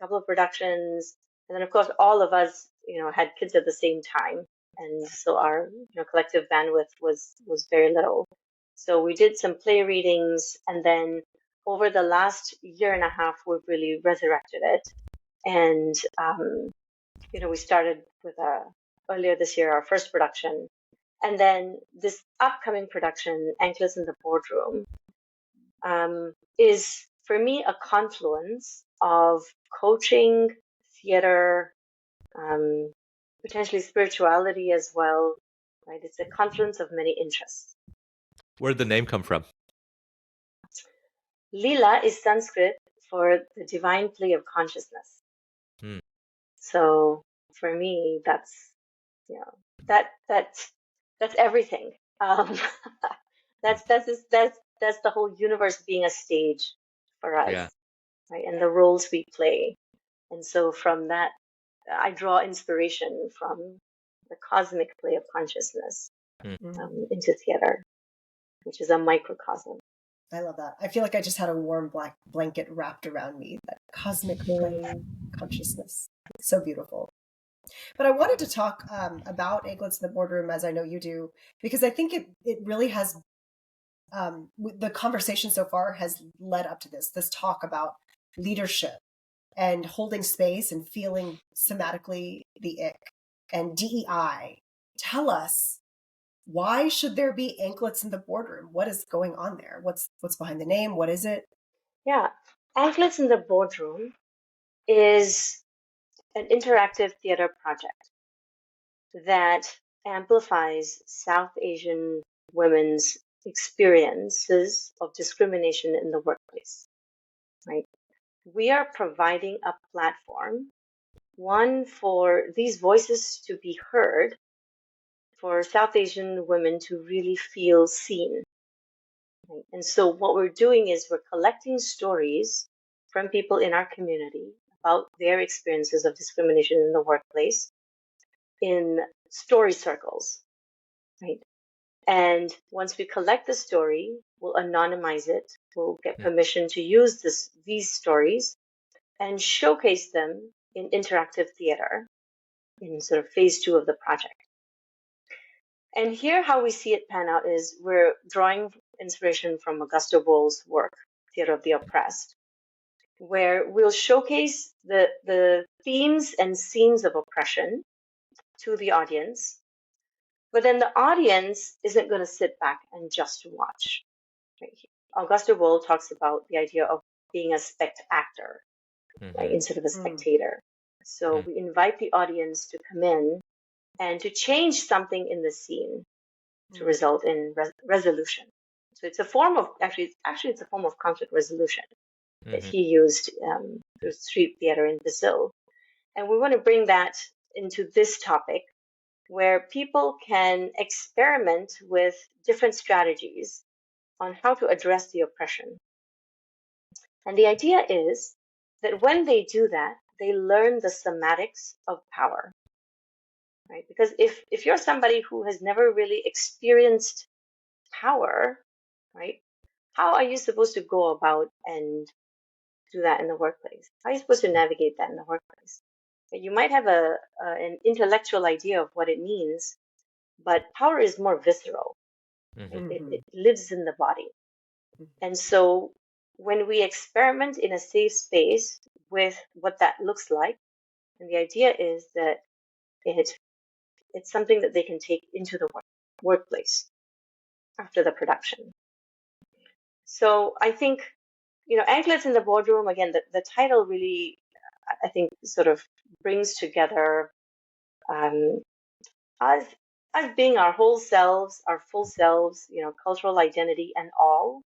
couple of productions. And then, of course, all of us, had kids at the same time. And so our, collective bandwidth was very little. So we did some play readings, and then over the last year and a half, we've really resurrected it. And, we started with earlier this year, our first production. And then this upcoming production, Anklets in the Boardroom, is for me a confluence of coaching, theater, potentially spirituality as well, right? It's a confluence of many interests. Where did the name come from? Leela is Sanskrit for the divine play of consciousness. Hmm. So for me, that's that's everything. That's the whole universe being a stage for us, Yeah. right? And the roles we play. And so from that, I draw inspiration from the cosmic play of consciousness into theater, which is a microcosm. I love that. I feel like I just had a warm black blanket wrapped around me, that cosmic play consciousness. So beautiful. But I wanted to talk about Anklets in the Boardroom, as I know you do, because I think it really has, the conversation so far has led up to this talk about leadership and holding space and feeling somatically the ick and DEI. Tell us, why should there be anklets in the boardroom? What is going on there? What's behind the name? What is it? Yeah, Anklets in the Boardroom is an interactive theater project that amplifies South Asian women's experiences of discrimination in the workplace, right? We are providing a platform, one, for these voices to be heard, for South Asian women to really feel seen. Right? And so what we're doing is we're collecting stories from people in our community about their experiences of discrimination in the workplace in story circles, right? And once we collect the story, we'll anonymize it. We'll get permission to use these stories and showcase them in interactive theater in sort of phase 2 of the project. And here, how we see it pan out is we're drawing inspiration from Augusta Boal's work, Theater of the Oppressed, where we'll showcase the themes and scenes of oppression to the audience. But then the audience isn't going to sit back and just watch. Right? Augusta Boal talks about the idea of being a spectator, right, instead of a spectator. So we invite the audience to come in and to change something in the scene to result in resolution. So it's a form of it's a form of conflict resolution that he used through street theater in Brazil, and we want to bring that into this topic, where people can experiment with different strategies on how to address the oppression. And the idea is that when they do that, they learn the somatics of power, right? Because if you're somebody who has never really experienced power, right, how are you supposed to go about and do that in the workplace? How are you supposed to navigate that in the workplace? You might have an intellectual idea of what it means, but power is more visceral. It lives in the body. And so when we experiment in a safe space with what that looks like, and the idea is that it's something that they can take into the workplace after the production. So I think, Anklets in the Boardroom, again, the title really, I think, sort of brings together us being our whole selves, our full selves, cultural identity and all,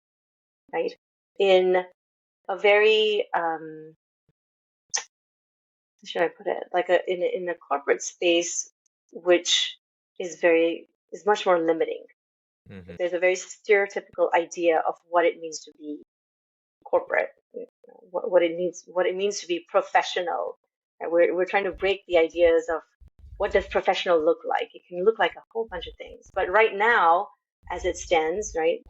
right? In a very, how should I put it? Like in a corporate space, which is much more limiting. There's a very stereotypical idea of what it means to be corporate, what it means to be professional. And we're trying to break the ideas of what does professional look like. It can look like a whole bunch of things, but right now, as it stands, right,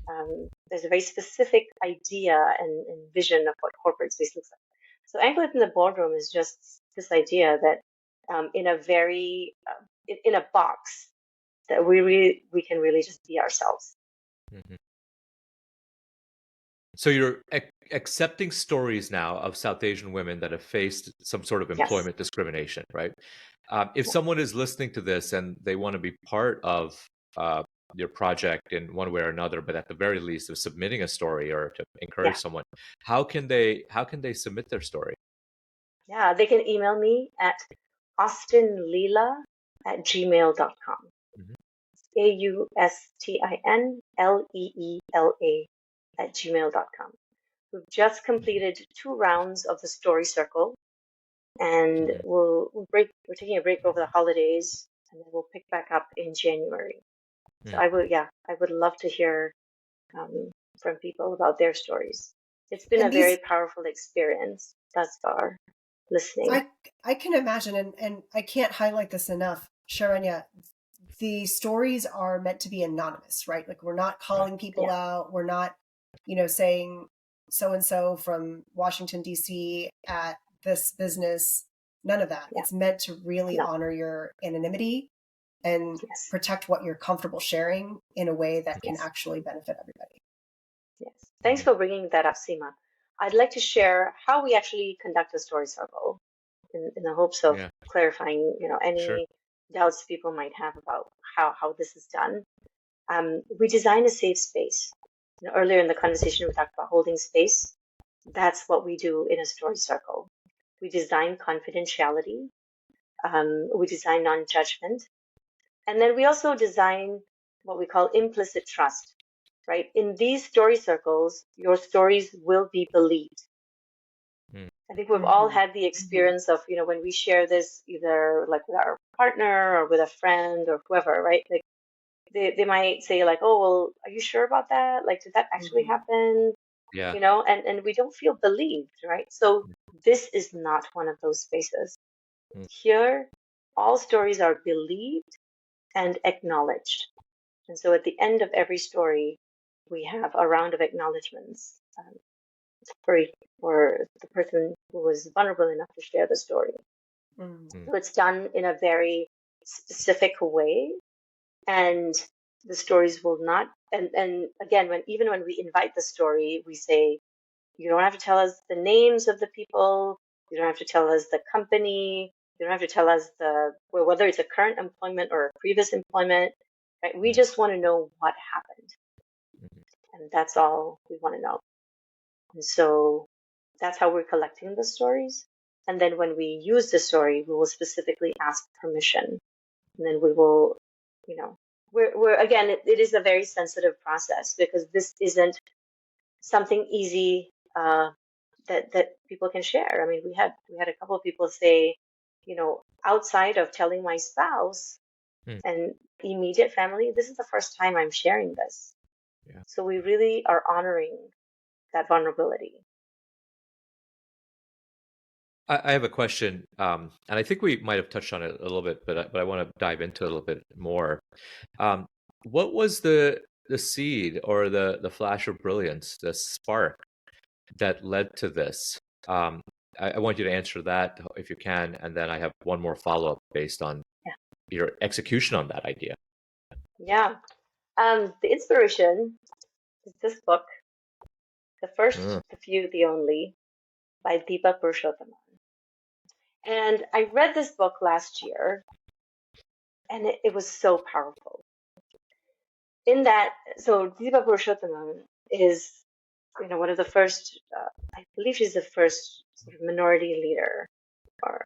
there's a very specific idea and vision of what corporate space looks like. So Anklets in the Boardroom is just this idea that in a very in a box that we can really just be ourselves. Mm-hmm. So you're accepting stories now of South Asian women that have faced some sort of employment discrimination, right? If someone is listening to this and they want to be part of your project in one way or another, but at the very least of submitting a story or to encourage someone, how can they submit their story? Yeah, they can email me at austinleela@gmail.com. Mm-hmm. AustinLeela@gmail.com. We've just completed 2 rounds of the story circle, and we're taking a break over the holidays, and then we'll pick back up in January. So I would love to hear from people about their stories. It's been a very powerful experience thus far, listening. I can imagine, and I can't highlight this enough, Sharanya. The stories are meant to be anonymous, right? Like, we're not calling people out. We're not, saying so-and-so from Washington, D.C. at this business. None of that. It's meant to really honor your anonymity and protect what you're comfortable sharing in a way that can actually benefit everybody. Yes. Thanks for bringing that up, Seema. I'd like to share how we actually conduct a story circle in the hopes of clarifying, any doubts people might have about how this is done. We design a safe space. Earlier in the conversation, we talked about holding space. That's what we do in a story circle. We design confidentiality. We design non-judgment. And then we also design what we call implicit trust, right? In these story circles, your stories will be believed. I think we've all had the experience of, when we share this either like with our partner or with a friend or whoever, right? Like they might say like, oh, well, are you sure about that? Like, did that actually happen? Yeah. And we don't feel believed, right? So this is not one of those spaces. Here, all stories are believed and acknowledged. And so at the end of every story, we have a round of acknowledgments for the person who was vulnerable enough to share the story. So it's done in a very specific way, and the stories will not. And again, when we invite the story, we say, you don't have to tell us the names of the people. You don't have to tell us the company. You don't have to tell us whether it's a current employment or a previous employment. Right? We just want to know what happened, and that's all we want to know. And so that's how we're collecting the stories. And then when we use the story, we will specifically ask permission, and then we will, we're again, it is a very sensitive process because this isn't something easy that people can share. I mean, we had a couple of people say, outside of telling my spouse and immediate family, this is the first time I'm sharing this. Yeah. So we really are honoring that vulnerability. I have a question, and I think we might have touched on it a little bit, but I want to dive into it a little bit more. What was the seed or the flash of brilliance, the spark that led to this? I want you to answer that if you can, and then I have one more follow-up based on your execution on that idea. Yeah. The inspiration is this book, The First, The Few, The Only, by Deepa Purushottam. And I read this book last year, and it was so powerful. In that, so Deepa Purushottam is, one of the first, I believe she's the first sort of minority leader, or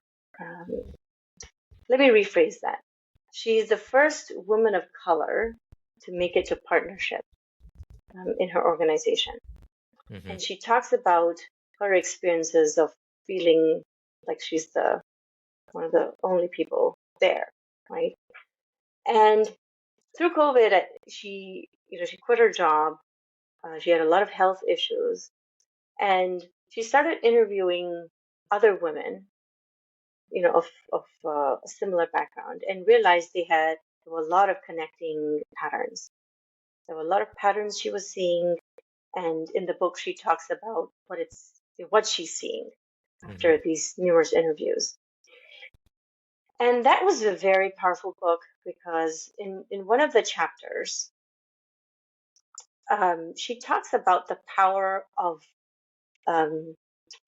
let me rephrase that. She's the first woman of color to make it to partnership in her organization. And she talks about her experiences of feeling like she's one of the only people there, right? And through COVID, she quit her job. She had a lot of health issues, and she started interviewing other women, of a similar background, and realized there were a lot of connecting patterns. There were a lot of patterns she was seeing, and in the book she talks about what she's seeing after these numerous interviews. And that was a very powerful book because in one of the chapters, she talks about the power of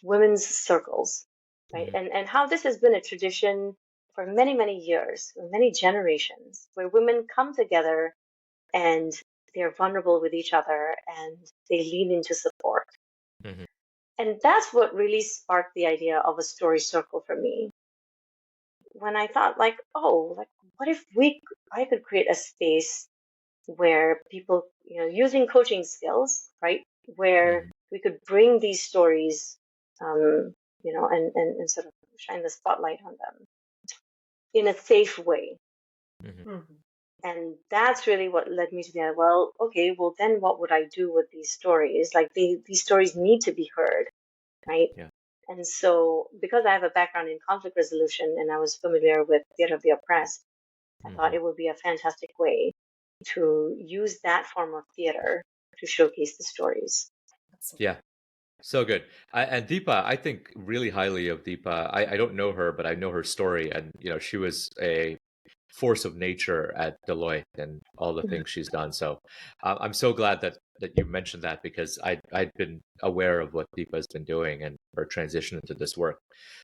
women's circles, right? And how this has been a tradition for many, many years, for many generations, where women come together and they're vulnerable with each other and they lean into support. Mhm. And that's what really sparked the idea of a story circle for me. When I thought like, oh, like what if I could create a space where people, using coaching skills, right, where Mhm. we could bring these stories, and sort of shine the spotlight on them in a safe way. Mhm. Mhm. And that's really what led me to the idea, well, okay, well, then what would I do with these stories? Like these stories need to be heard, right? Yeah. And so because I have a background in conflict resolution and I was familiar with theater of the oppressed, I thought Mhm. it would be a fantastic way to use that form of theater to showcase the stories. Absolutely. Yeah. So good. And Deepa, I think really highly of Deepa. I don't know her, but I know her story. And, she was a force of nature at Deloitte and all the things she's done. So I'm so glad that you mentioned that because I'd been aware of what Deepa's been doing and her transition into this work.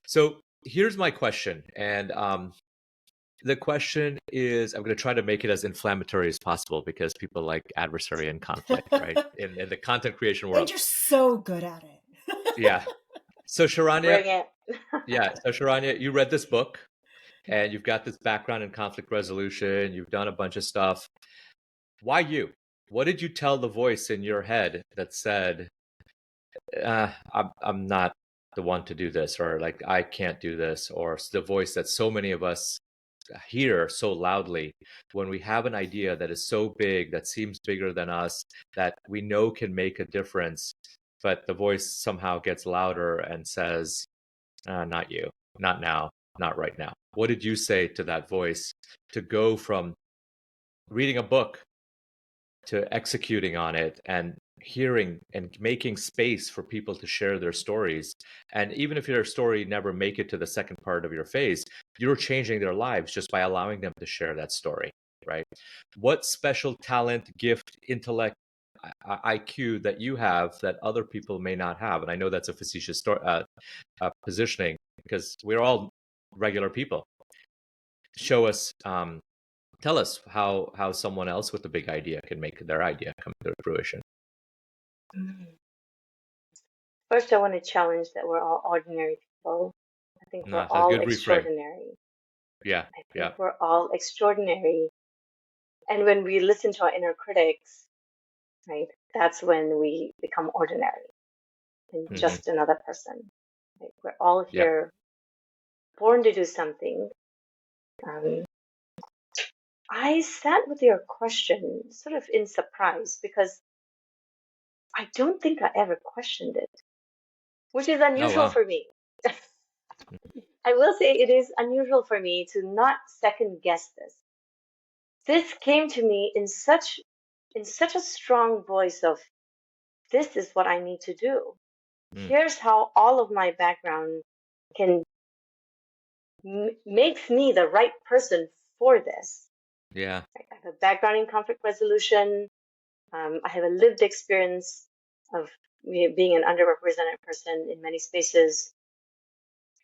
So here's my question. And the question is, I'm going to try to make it as inflammatory as possible because people like adversary and conflict, right? In the content creation And world. you're so good at it. Yeah. So Sharanya, Bring it. yeah. So Sharanya, you read this book and you've got this background in conflict resolution. You've done a bunch of stuff. Why you? What did you tell the voice in your head that said, I'm not the one to do this, or like, I can't do this, or the voice that so many of us hear so loudly when we have an idea that is so big, that seems bigger than us, that we know can make a difference, but the voice somehow gets louder and says, not you, not now, not right now. What did you say to that voice to go from reading a book to executing on it and hearing and making space for people to share their stories? And even if your story never make it to the second part of your phase, you're changing their lives just by allowing them to share that story, right? What special talent, gift, intellect, IQ that you have that other people may not have? And I know that's a facetious positioning because we're all regular people. Show us, tell us how someone else with a big idea can make their idea come to fruition. Mm. First, I want to challenge that we're all ordinary people. I think we're Nah, that's a all good reframe. extraordinary. Yeah, I yeah. think we're all extraordinary. And when we listen to our inner critics, right, that's when we become ordinary and Hmm. just another person. Right? We're all Yeah. here, born to do something. Um, I sat with your question sort of in surprise because I don't think I ever questioned it, which is Oh unusual wow. for me. I will say it is unusual for me to not second guess this. This came to me in such a strong voice of this is what I need to do. Mm. Here's how all of my background can makes me the right person for this. Yeah. I have a background in conflict resolution. I have a lived experience of being an underrepresented person in many spaces.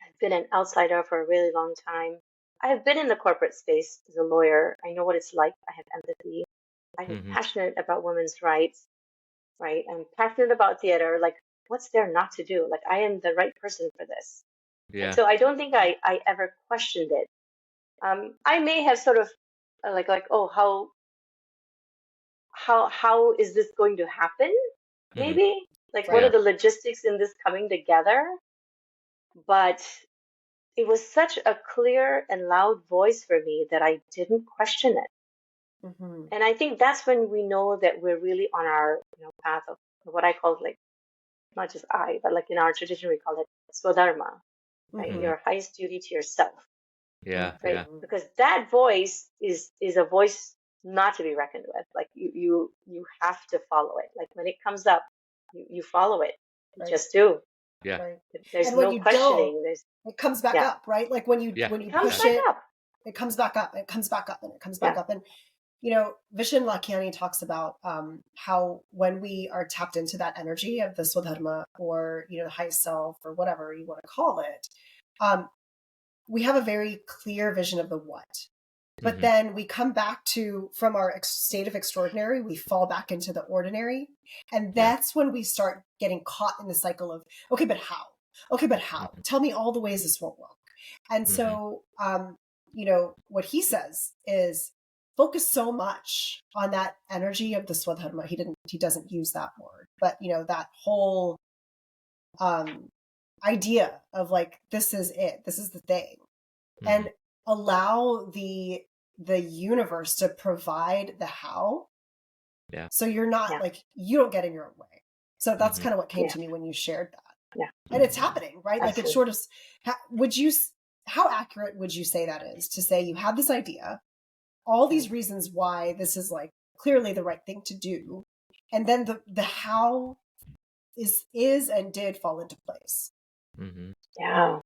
I've been an outsider for a really long time. I have been in the corporate space as a lawyer. I know what it's like. I have empathy. I'm Hmm. passionate about women's rights, right? I'm passionate about theater. Like, what's there not to do? Like, I am the right person for this. And Yeah. so I don't think I ever questioned it. I may have sort of oh, how is this going to happen? Hmm. Maybe like what are Yeah. Right. the logistics in this coming together? But it was such a clear and loud voice for me that I didn't question it. Hmm. And I think that's when we know that we're really on our path of what I call like not just I, but like in our tradition we call it swadharma, right? Hmm. Hmm. Your highest duty to yourself, Yeah. right? Yeah. Hmm. Because that voice is a voice not to be reckoned with. Like you have to follow it. Like when it comes up, you follow it. You Right. just do. Yeah. Right. There's And when no you don't, questioning. There's it comes back yeah, up, right? Like when you Yeah. when you comes push Yeah. back it, up. it comes back up, it comes back up, and it comes back Yeah. up. And, you know, Vishen Lakhiani talks about how when we are tapped into that energy of the Swadharma, or, you know, the high self, or whatever you want to call it, we have a very clear vision of the what. But then we come back to, from our state of extraordinary, we fall back into the ordinary. And that's when we start getting caught in the cycle of, okay, but how? Okay, but how? Tell me all the ways this won't work. And so, you know, what he says is focus so much on that energy of the Swadharma. He doesn't use that word, but, you know, that whole idea of like, this is it, this is the thing. And allow the universe to provide the how. Yeah. So you're not like, you don't get in your own way. So that's kind of what came to me when you shared that. Yeah. And it's happening, right? Absolutely. Like it's sort of, how accurate would you say that is to say you have this idea, all these reasons why this is like clearly the right thing to do, and then the how is and did fall into place. Yeah.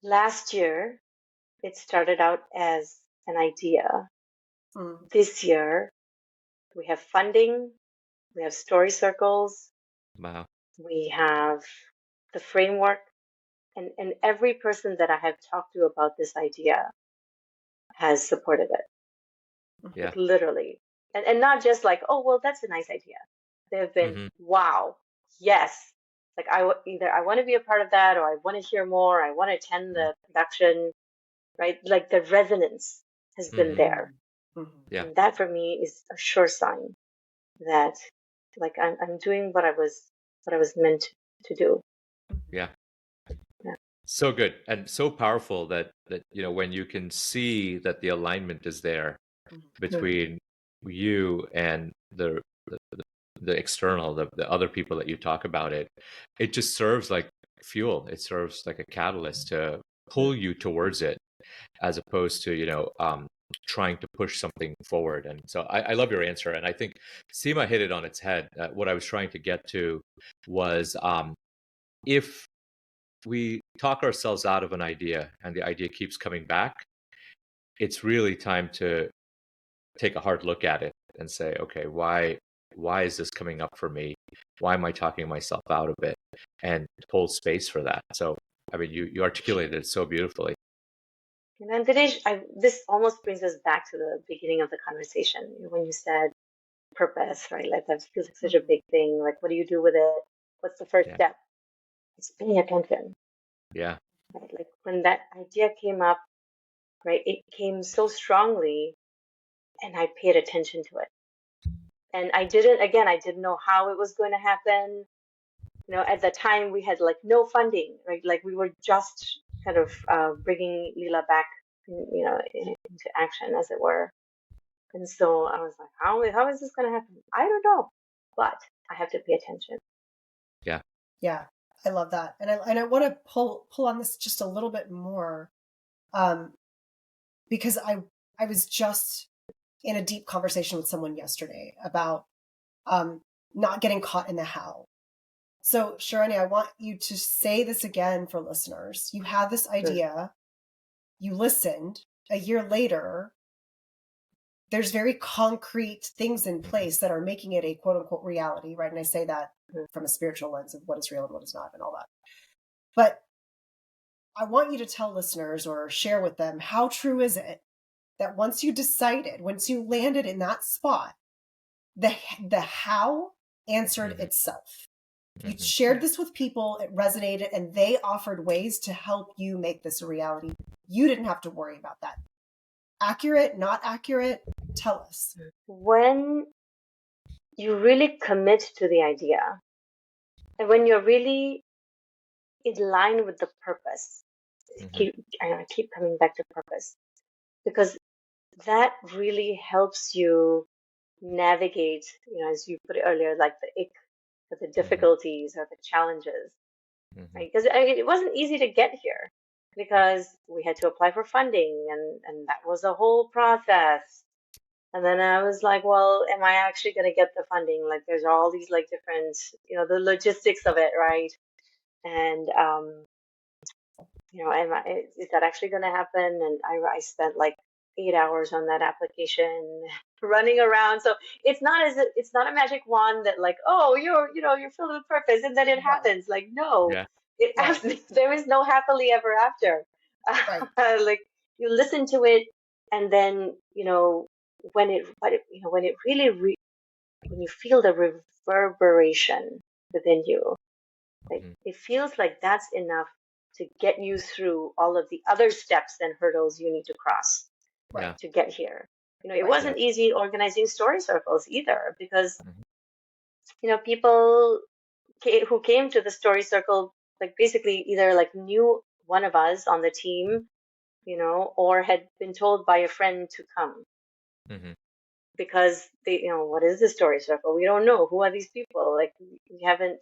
Last year, it started out as an idea. This year, we have funding, we have story circles, Wow. we have the framework, and every person that I have talked to about this idea has supported it. Yeah. Like literally. And not just like, oh, well, that's a nice idea. They've been, wow, yes. Like either I want to be a part of that, or I want to hear more, I want to attend the production, right? Like the resonance has been there. Yeah. And that for me is a sure sign that like I'm doing what I was meant to do. Yeah. Yeah. So good and so powerful that you know, when you can see that the alignment is there between you and the external, the other people that you talk about, it just serves like fuel. It serves like a catalyst to pull you towards it, as opposed to, you know, trying to push something forward. And so I love your answer, and I think Seema hit it on its head. What I was trying to get to was, if we talk ourselves out of an idea and the idea keeps coming back, it's really time to take a hard look at it and say, okay, why is this coming up for me? Why am I talking myself out of it? And hold space for that. So, I mean, you articulated it so beautifully. And Dinesh, this almost brings us back to the beginning of the conversation when you said purpose, right? Like that feels like such a big thing. Like, what do you do with it? What's the first step? It's paying attention. Yeah. Right? Like when that idea came up, right? It came so strongly, and I paid attention to it. And I didn't know how it was going to happen. You know, at the time we had like no funding, right? Like we were just kind of bringing Leela back, you know, into action, as it were. And so I was like, how is this going to happen? I don't know, but I have to pay attention. Yeah. Yeah, I love that, and I want to pull on this just a little bit more, because I was just in a deep conversation with someone yesterday about not getting caught in the how. So, Sharanya, I want you to say this again for listeners. You had this idea, you listened, a year later, there's very concrete things in place that are making it a quote unquote reality, right? And I say that from a spiritual lens of what is real and what is not and all that. But I want you to tell listeners or share with them, how true is it that once you decided, once you landed in that spot, the how answered itself? You shared this with people, it resonated, and they offered ways to help you make this a reality. You didn't have to worry about that. Accurate, not accurate? Tell us. When you really commit to the idea, and when you're really in line with the purpose, I keep coming back to purpose, because that really helps you navigate, you know, as you put it earlier, like the difficulties or the challenges, right? Because it wasn't easy to get here, because we had to apply for funding, and that was a whole process. And then I was like, well, am I actually going to get the funding? Like, there's all these like different, you know, the logistics of it, right? And is that actually going to happen? And I spent like 8 hours on that application running around. So it's not a magic wand that like, oh, you're filled with purpose and then it Right. happens. Like, no, Yeah. there is no happily ever after. Right. Like you listen to it and then, when it really, when you feel the reverberation within you, like Mhm. it feels like that's enough to get you through all of the other steps and hurdles you need to cross Right. Yeah. to get here. It Right. wasn't easy organizing story circles either because, Mhm. people who came to the story circle, like basically either like knew one of us on the team, or had been told by a friend to come Mhm. because they, what is the story circle? We don't know. Who are these people? Like we haven't,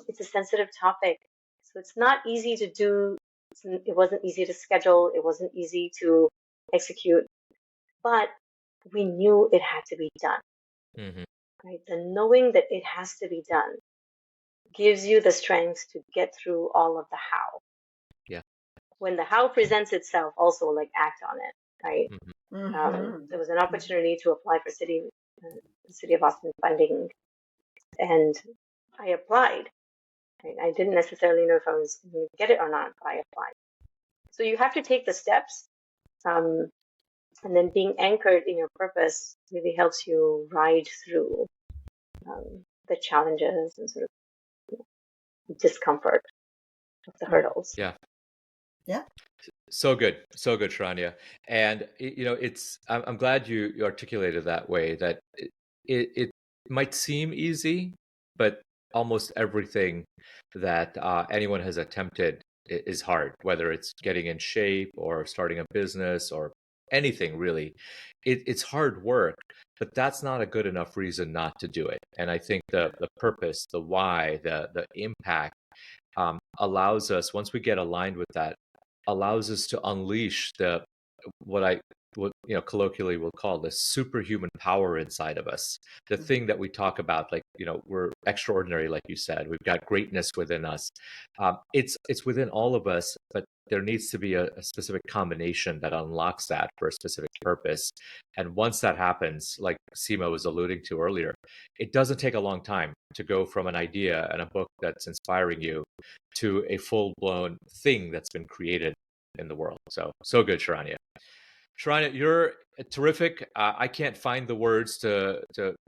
it's a sensitive topic. So it's not easy to do. It wasn't easy to schedule. It wasn't easy to execute, but we knew it had to be done, Mhm. right? The knowing that it has to be done gives you the strength to get through all of the how. Yeah. When the how presents itself, also like act on it, right? Mhm. There was an opportunity to apply for the city of Austin funding, and I applied. Right? I didn't necessarily know if I was going to get it or not, but I applied. So you have to take the steps, um, and then being anchored in your purpose really helps you ride through, the challenges and sort of discomfort of the hurdles. Yeah. Yeah. So good, Sharanya. And I'm glad you articulated that way. That it might seem easy, but almost everything that anyone has attempted is hard. Whether it's getting in shape or starting a business or anything really, it's hard work. But that's not a good enough reason not to do it. And I think the purpose, the why, the impact allows us, once we get aligned with that, allows us to unleash what I what colloquially we'll call the superhuman power inside of us. The thing that we talk about, like we're extraordinary, like you said, we've got greatness within us. It's within all of us, but there needs to be a specific combination that unlocks that for a specific purpose. And once that happens, like Seema was alluding to earlier, it doesn't take a long time to go from an idea and a book that's inspiring you to a full-blown thing that's been created in the world. So good, Sharanya. Sharanya, you're terrific. I can't find the words to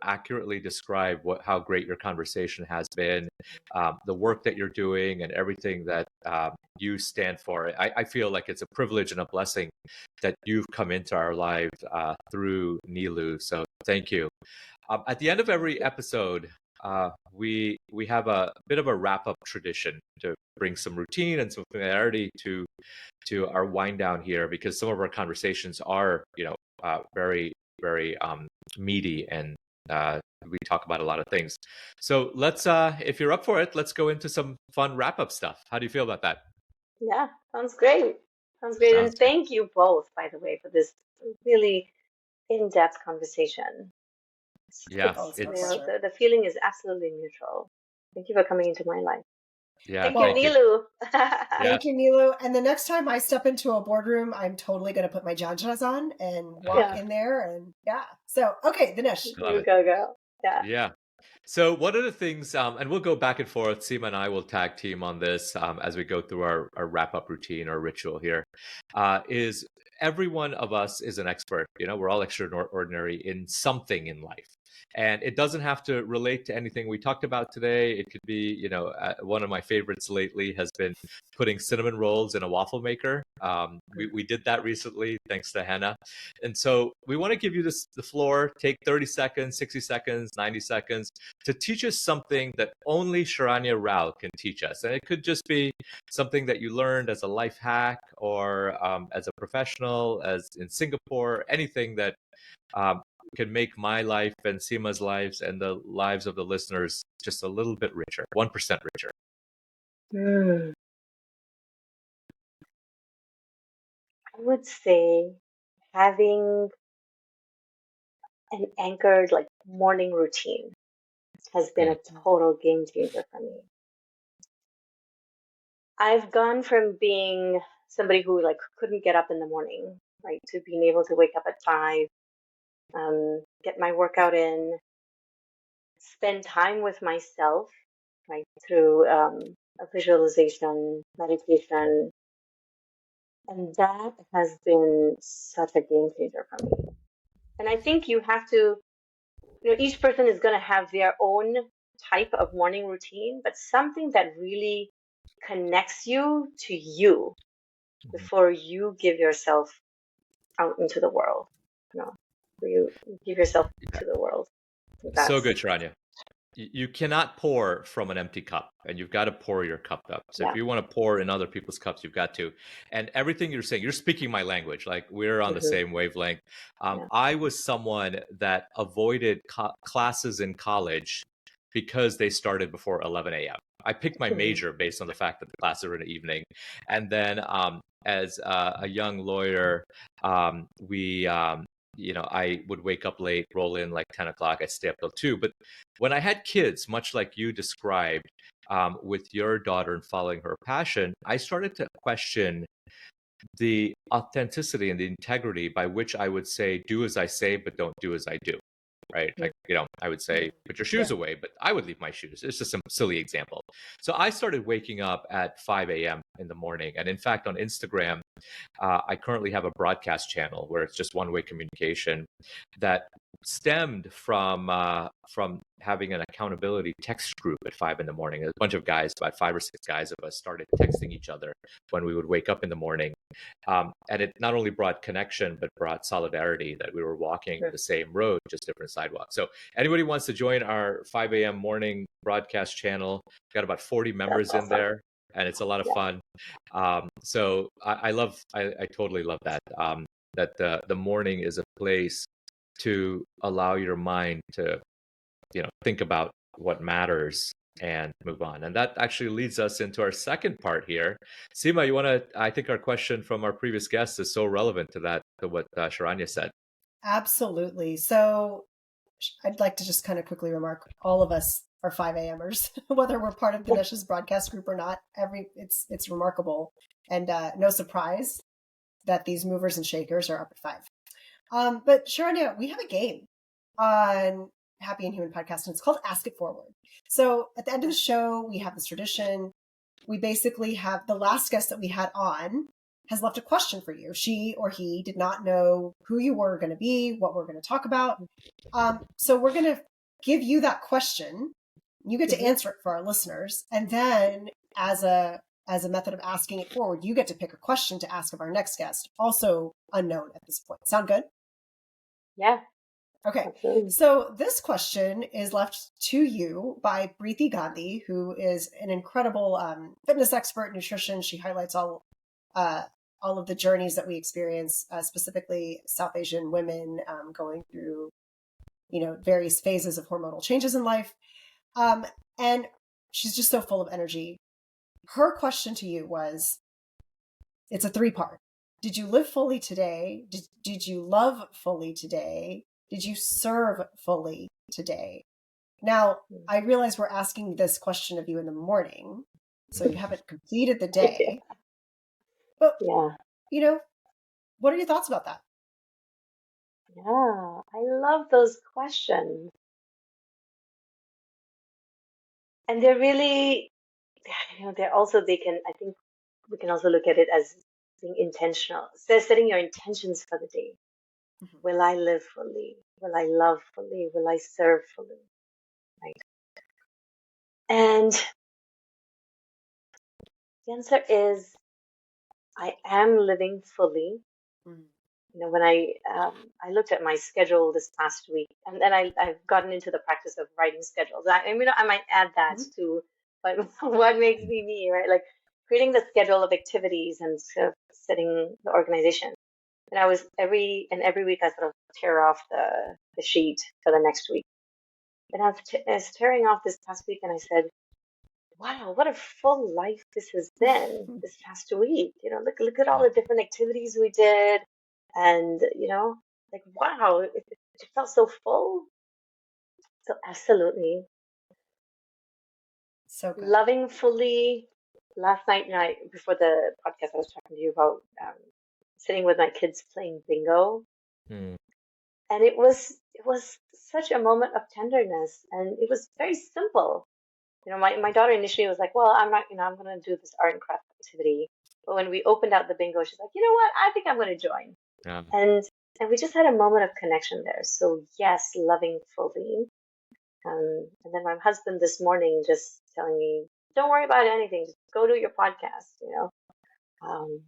accurately describe how great your conversation has been, the work that you're doing, and everything that you stand for. I feel like it's a privilege and a blessing that you've come into our lives through Nilu. So thank you. At the end of every episode, we have a bit of a wrap up tradition to bring some routine and some familiarity to our wind down here, because some of our conversations are very very meaty, and we talk about a lot of things. So let's if you're up for it, let's go into some fun wrap up stuff. How do you feel about that? Yeah, sounds great. Sounds great. Sounds And good. thank you both, by the way, for this really in-depth conversation. Yeah, Oh, it's my it's pleasure. The feeling is absolutely neutral. Thank you for coming into my life. yeah, Thank you, thank Well, you. Nilu. Yeah. thank you, Nilu. And the next time I step into a boardroom, I'm totally going to put my janjas on and walk Yeah, in there. And yeah. So, okay, Dinesh. I love you it. go, girl. Yeah. Yeah. So one of the things, and we'll go back and forth, Seema and I will tag team on this as we go through our wrap-up routine or ritual here, is every one of us is an expert. We're all extraordinary in something in life. And it doesn't have to relate to anything we talked about today. It could be, one of my favorites lately has been putting cinnamon rolls in a waffle maker. We did that recently, thanks to Hannah. And so we want to give you the floor, take 30 seconds, 60 seconds, 90 seconds to teach us something that only Sharanya Rao can teach us. And it could just be something that you learned as a life hack or as a professional, as in Singapore, anything that can make my life and Seema's lives and the lives of the listeners just a little bit richer, 1% richer. I would say having an anchored like morning routine has been a total game changer for me. I've gone from being somebody who like couldn't get up in the morning, right, to being able to wake up at 5, get my workout in, spend time with myself, right, through a visualization, meditation, and that has been such a game changer for me. And I think you have to, each person is going to have their own type of morning routine, but something that really connects you to you before you give yourself out into the world. You know, you give yourself Yeah. to the world. So That's good, Sharanya. You cannot pour from an empty cup, and you've got to pour your cup up. So if yeah. you want to pour in other people's cups, you've got to. And everything you're saying, you're speaking my language. Like we're on the Hmm. same wavelength. Yeah. I was someone that avoided classes in college because they started before 11 a.m. I picked my Hmm. major based on the fact that the classes were in the evening. And then as a young lawyer, we I would wake up late, roll in like 10 o'clock. I'd stay up till 2. But when I had kids, much like you described with your daughter and following her passion, I started to question the authenticity and the integrity by which I would say, do as I say, but don't do as I do. Right. Like, I would say, put your shoes Yeah. away, but I would leave my shoes. It's just some silly example. So I started waking up at 5 a.m. in the morning. And in fact, on Instagram, I currently have a broadcast channel where it's just one-way communication that stemmed from having an accountability text group at 5 in the morning. A bunch of guys, about 5 or 6 guys of us, started texting each other when we would wake up in the morning, and it not only brought connection but brought solidarity that we were walking the same road, just different sidewalks. So anybody wants to join our 5 a.m. morning broadcast channel, got about 40 That's members in awesome. there, and it's a lot of Yeah. fun. So I totally love that. That the morning is a place to allow your mind to, think about what matters and move on. And that actually leads us into our second part here. Seema, I think our question from our previous guest is so relevant to what Sharanya said. Absolutely. So I'd like to just kind of quickly remark, all of us are 5 a.m.ers, whether we're part of Dinesh's broadcast group or not. It's remarkable, and no surprise that these movers and shakers are up at 5. But Sharanya, we have a game on Happy and Human podcast, and it's called Ask It Forward. So at the end of the show, we have this tradition. We basically have the last guest that we had on has left a question for you. She or he did not know who you were going to be, what we're going to talk about. So we're going to give you that question. You get to answer it for our listeners. And then as a method of asking it forward, you get to pick a question to ask of our next guest, also unknown at this point. Sound good? Yeah. Okay. Absolutely. So this question is left to you by Preeti Gandhi, who is an incredible fitness expert, nutrition. She highlights all of the journeys that we experience, specifically South Asian women going through, various phases of hormonal changes in life. And she's just so full of energy. Her question to you was, it's a 3-part. Did you live fully today? Did you love fully today? Did you serve fully today? Now, I realize we're asking this question of you in the morning, so you haven't completed the day. But, Yeah. What are your thoughts about that? Yeah. I love those questions. And they're really, I think we can also look at it as being intentional. So setting your intentions for the day. Mm-hmm. Will I live fully? Will I love fully? Will I serve fully? Right. And the answer is I am living fully. When I looked at my schedule this past week, and then I've gotten into the practice of writing schedules. I might add that to what makes me, right? Like creating the schedule of activities and sort of setting the organization. And every week I sort of tear off the sheet for the next week. And I was tearing off this past week, and I said, "Wow, what a full life this has been this past week! Look at all the different activities we did, and like wow, it felt so full." So absolutely, So good. loving fully, last night, before the podcast, I was talking to you about sitting with my kids playing bingo, Mm. and it was such a moment of tenderness, and it was very simple. My daughter initially was like, "Well, I'm not, I'm going to do this art and craft activity." But when we opened out the bingo, she's like, "You know what? I think I'm going to join." Yeah. And we just had a moment of connection there. So yes, loving fully. And then my husband this morning just telling me, "Don't worry about anything. Just go do your podcast." Um,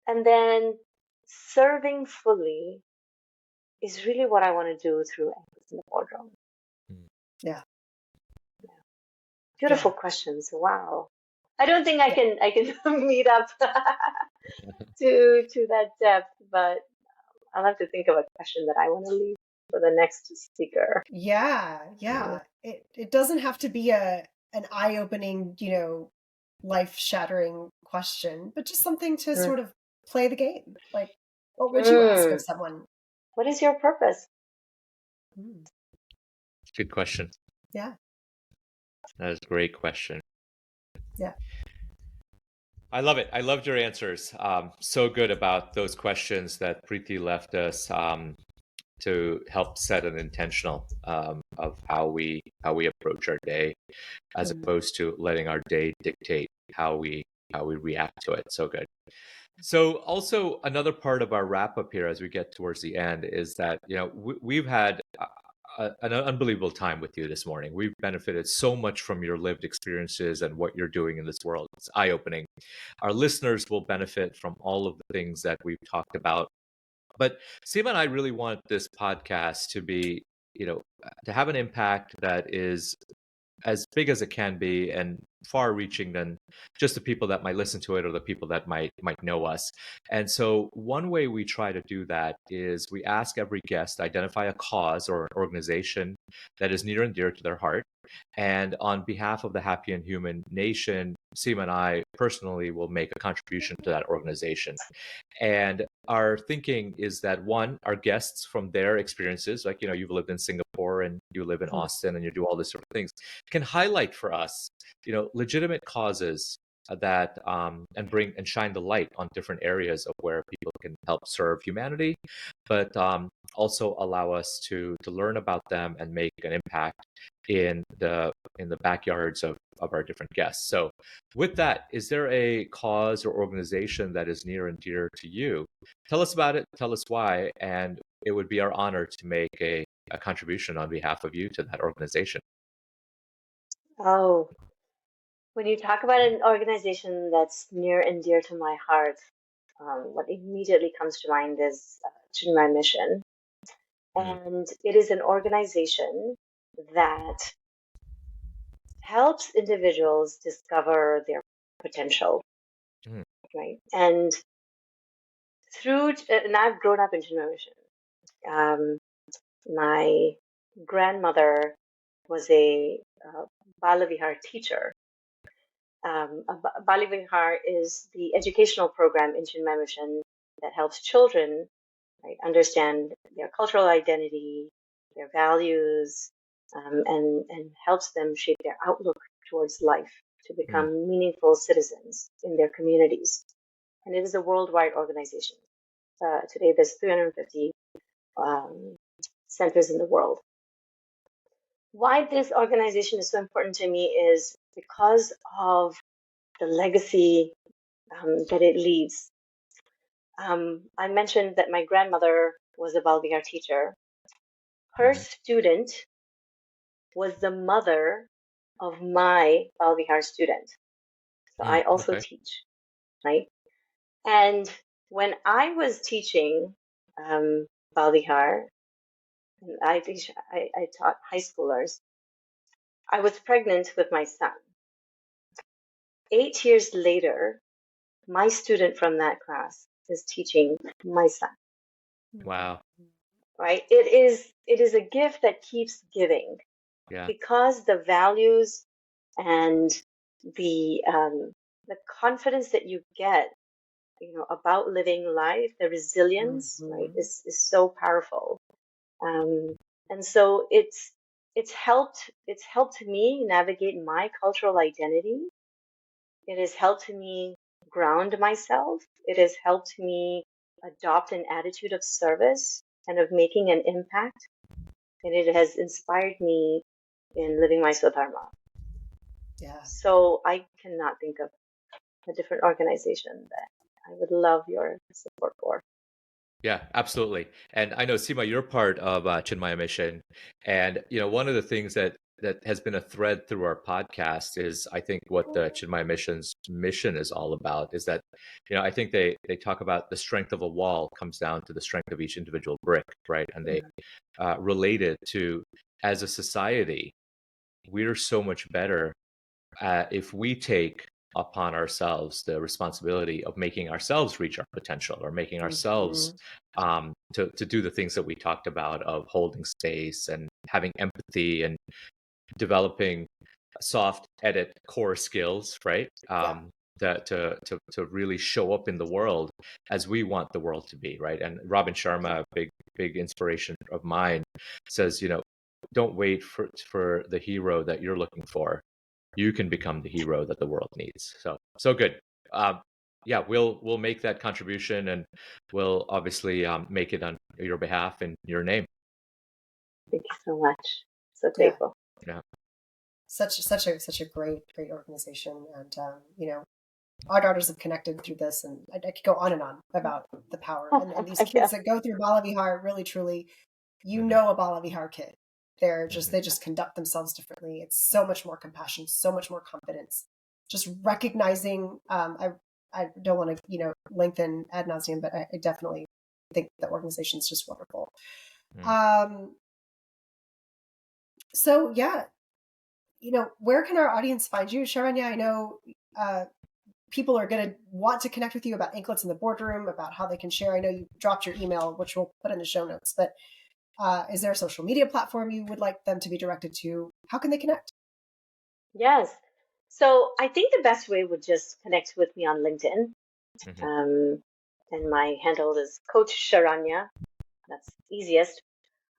and then serving fully is really what I want to do through Anchors in the Boardroom. Mm. Yeah. Beautiful Yeah. questions. Wow. I don't think I Yeah. can meet up to that depth, but I'll have to think of a question that I want to leave for the next speaker. Yeah. Yeah. It doesn't have to be an eye-opening, life-shattering question, but just something to Mm. sort of play the game. Like, what would you ask of someone? What is your purpose? Good question. Yeah. That is a great question. Yeah. I love it. I loved your answers. So good about those questions that Preeti left us to help set an intentional of how we approach our day, as opposed to letting our day dictate how we react to it. So good. So also another part of our wrap up here as we get towards the end is that we've had an unbelievable time with you this morning. We've benefited so much from your lived experiences and what you're doing in this world. It's eye opening. Our listeners will benefit from all of the things that we've talked about. But Seema and I really want this podcast to be, to have an impact that is as big as it can be and far reaching than just the people that might listen to it or the people that might know us. And so one way we try to do that is we ask every guest to identify a cause or an organization that is near and dear to their heart. And on behalf of the Happy and Human Nation, Seema and I personally will make a contribution to that organization. And our thinking is that one, our guests from their experiences, like, you've lived in Singapore and you live in Austin and you do all these sort of things, can highlight for us, legitimate causes that and bring and shine the light on different areas of where people can help serve humanity, but also allow us to learn about them and make an impact in the backyards of our different guests. So with that, is there a cause or organization that is near and dear to you? Tell us about it, tell us why, and it would be our honor to make a contribution on behalf of you to that organization. Oh, when you talk about an organization that's near and dear to my heart, what immediately comes to mind is Chinmay Mission. And it is an organization that helps individuals discover their potential, right? And I've grown up in Chinmay Mission. My grandmother was a Balavihar teacher. Balavihar is the educational program in Chinmay Mission that helps children, right, understand their cultural identity, their values, and helps them shape their outlook towards life to become meaningful citizens in their communities. And it is a worldwide organization. Today, there's 350 centers in the world. Why this organization is so important to me is because of the legacy that it leaves. I mentioned that my grandmother was a Balbihar teacher. Her student was the mother of my Balbihar student. So I also teach, right? And when I was teaching Balbihar, I taught high schoolers, I was pregnant with my son. 8 years later, my student from that class is teaching my son. Wow. Right? It is a gift that keeps giving. Yeah. Because the values and the confidence that you get, about living life, the resilience, right, is so powerful. And so it's helped me navigate my cultural identity. It has helped me ground myself. It has helped me adopt an attitude of service and of making an impact. And it has inspired me in living my Swadharma. Yeah. So I cannot think of a different organization that I would love your support for. Yeah, absolutely. And I know, Seema, you're part of Chinmaya Mission. And, one of the things that has been a thread through our podcast is, I think, what the Chinmaya Mission's mission is all about is that, I think they talk about the strength of a wall comes down to the strength of each individual brick, right? And they relate it to, as a society, we're so much better if we take upon ourselves the responsibility of making ourselves reach our potential, or making ourselves to do the things that we talked about, of holding space and having empathy and developing soft edit core skills, right? That to really show up in the world as we want the world to be, right? And Robin Sharma, a big inspiration of mine, says, don't wait for the hero that you're looking for. You can become the hero that the world needs. So good. Yeah, we'll make that contribution, and we'll obviously make it on your behalf in your name. Thank you so much. So grateful. Yeah. Such a great organization, and our daughters have connected through this, and I could go on and on about the power. And these kids that go through Bala Vihar, really truly, a Bala Vihar kid. They just conduct themselves differently. It's so much more compassion, so much more confidence. Just recognizing, I don't want to, lengthen ad nauseum, but I definitely think the organization is just wonderful. So yeah, where can our audience find you, Sharanya? I know people are going to want to connect with you about Anklets in the Boardroom, about how they can share. I know you dropped your email, which we'll put in the show notes, but is there a social media platform you would like them to be directed to? How can they connect? Yes. So I think the best way would just connect with me on LinkedIn. And my handle is Coach Sharanya. That's easiest.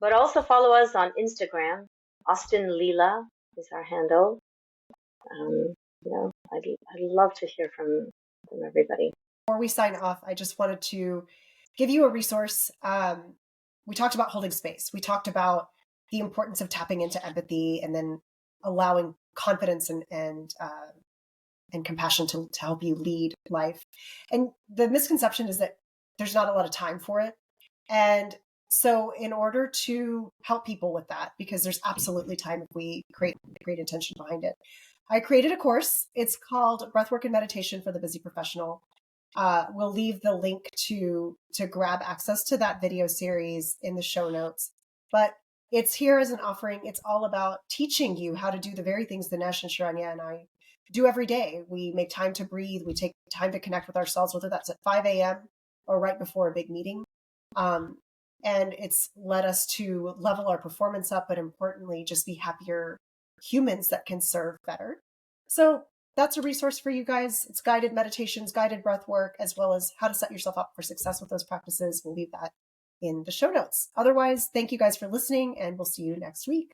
But also follow us on Instagram. Austin Leela is our handle. I'd love to hear from everybody. Before we sign off, I just wanted to give you a resource. We talked about holding space. We talked about the importance of tapping into empathy and then allowing confidence and compassion to help you lead life. And the misconception is that there's not a lot of time for it. And so in order to help people with that, because there's absolutely time if we create intention behind it, I created a course. It's called Breathwork and Meditation for the Busy Professional. We'll leave the link to grab access to that video series in the show notes. But it's here as an offering. It's all about teaching you how to do the very things Dinesh and Sharanya and I do every day. We make time to breathe. We take time to connect with ourselves, whether that's at 5 a.m. or right before a big meeting. And it's led us to level our performance up, but importantly, just be happier humans that can serve better. So that's a resource for you guys. It's guided meditations, guided breath work, as well as how to set yourself up for success with those practices. We'll leave that in the show notes. Otherwise, thank you guys for listening, and we'll see you next week.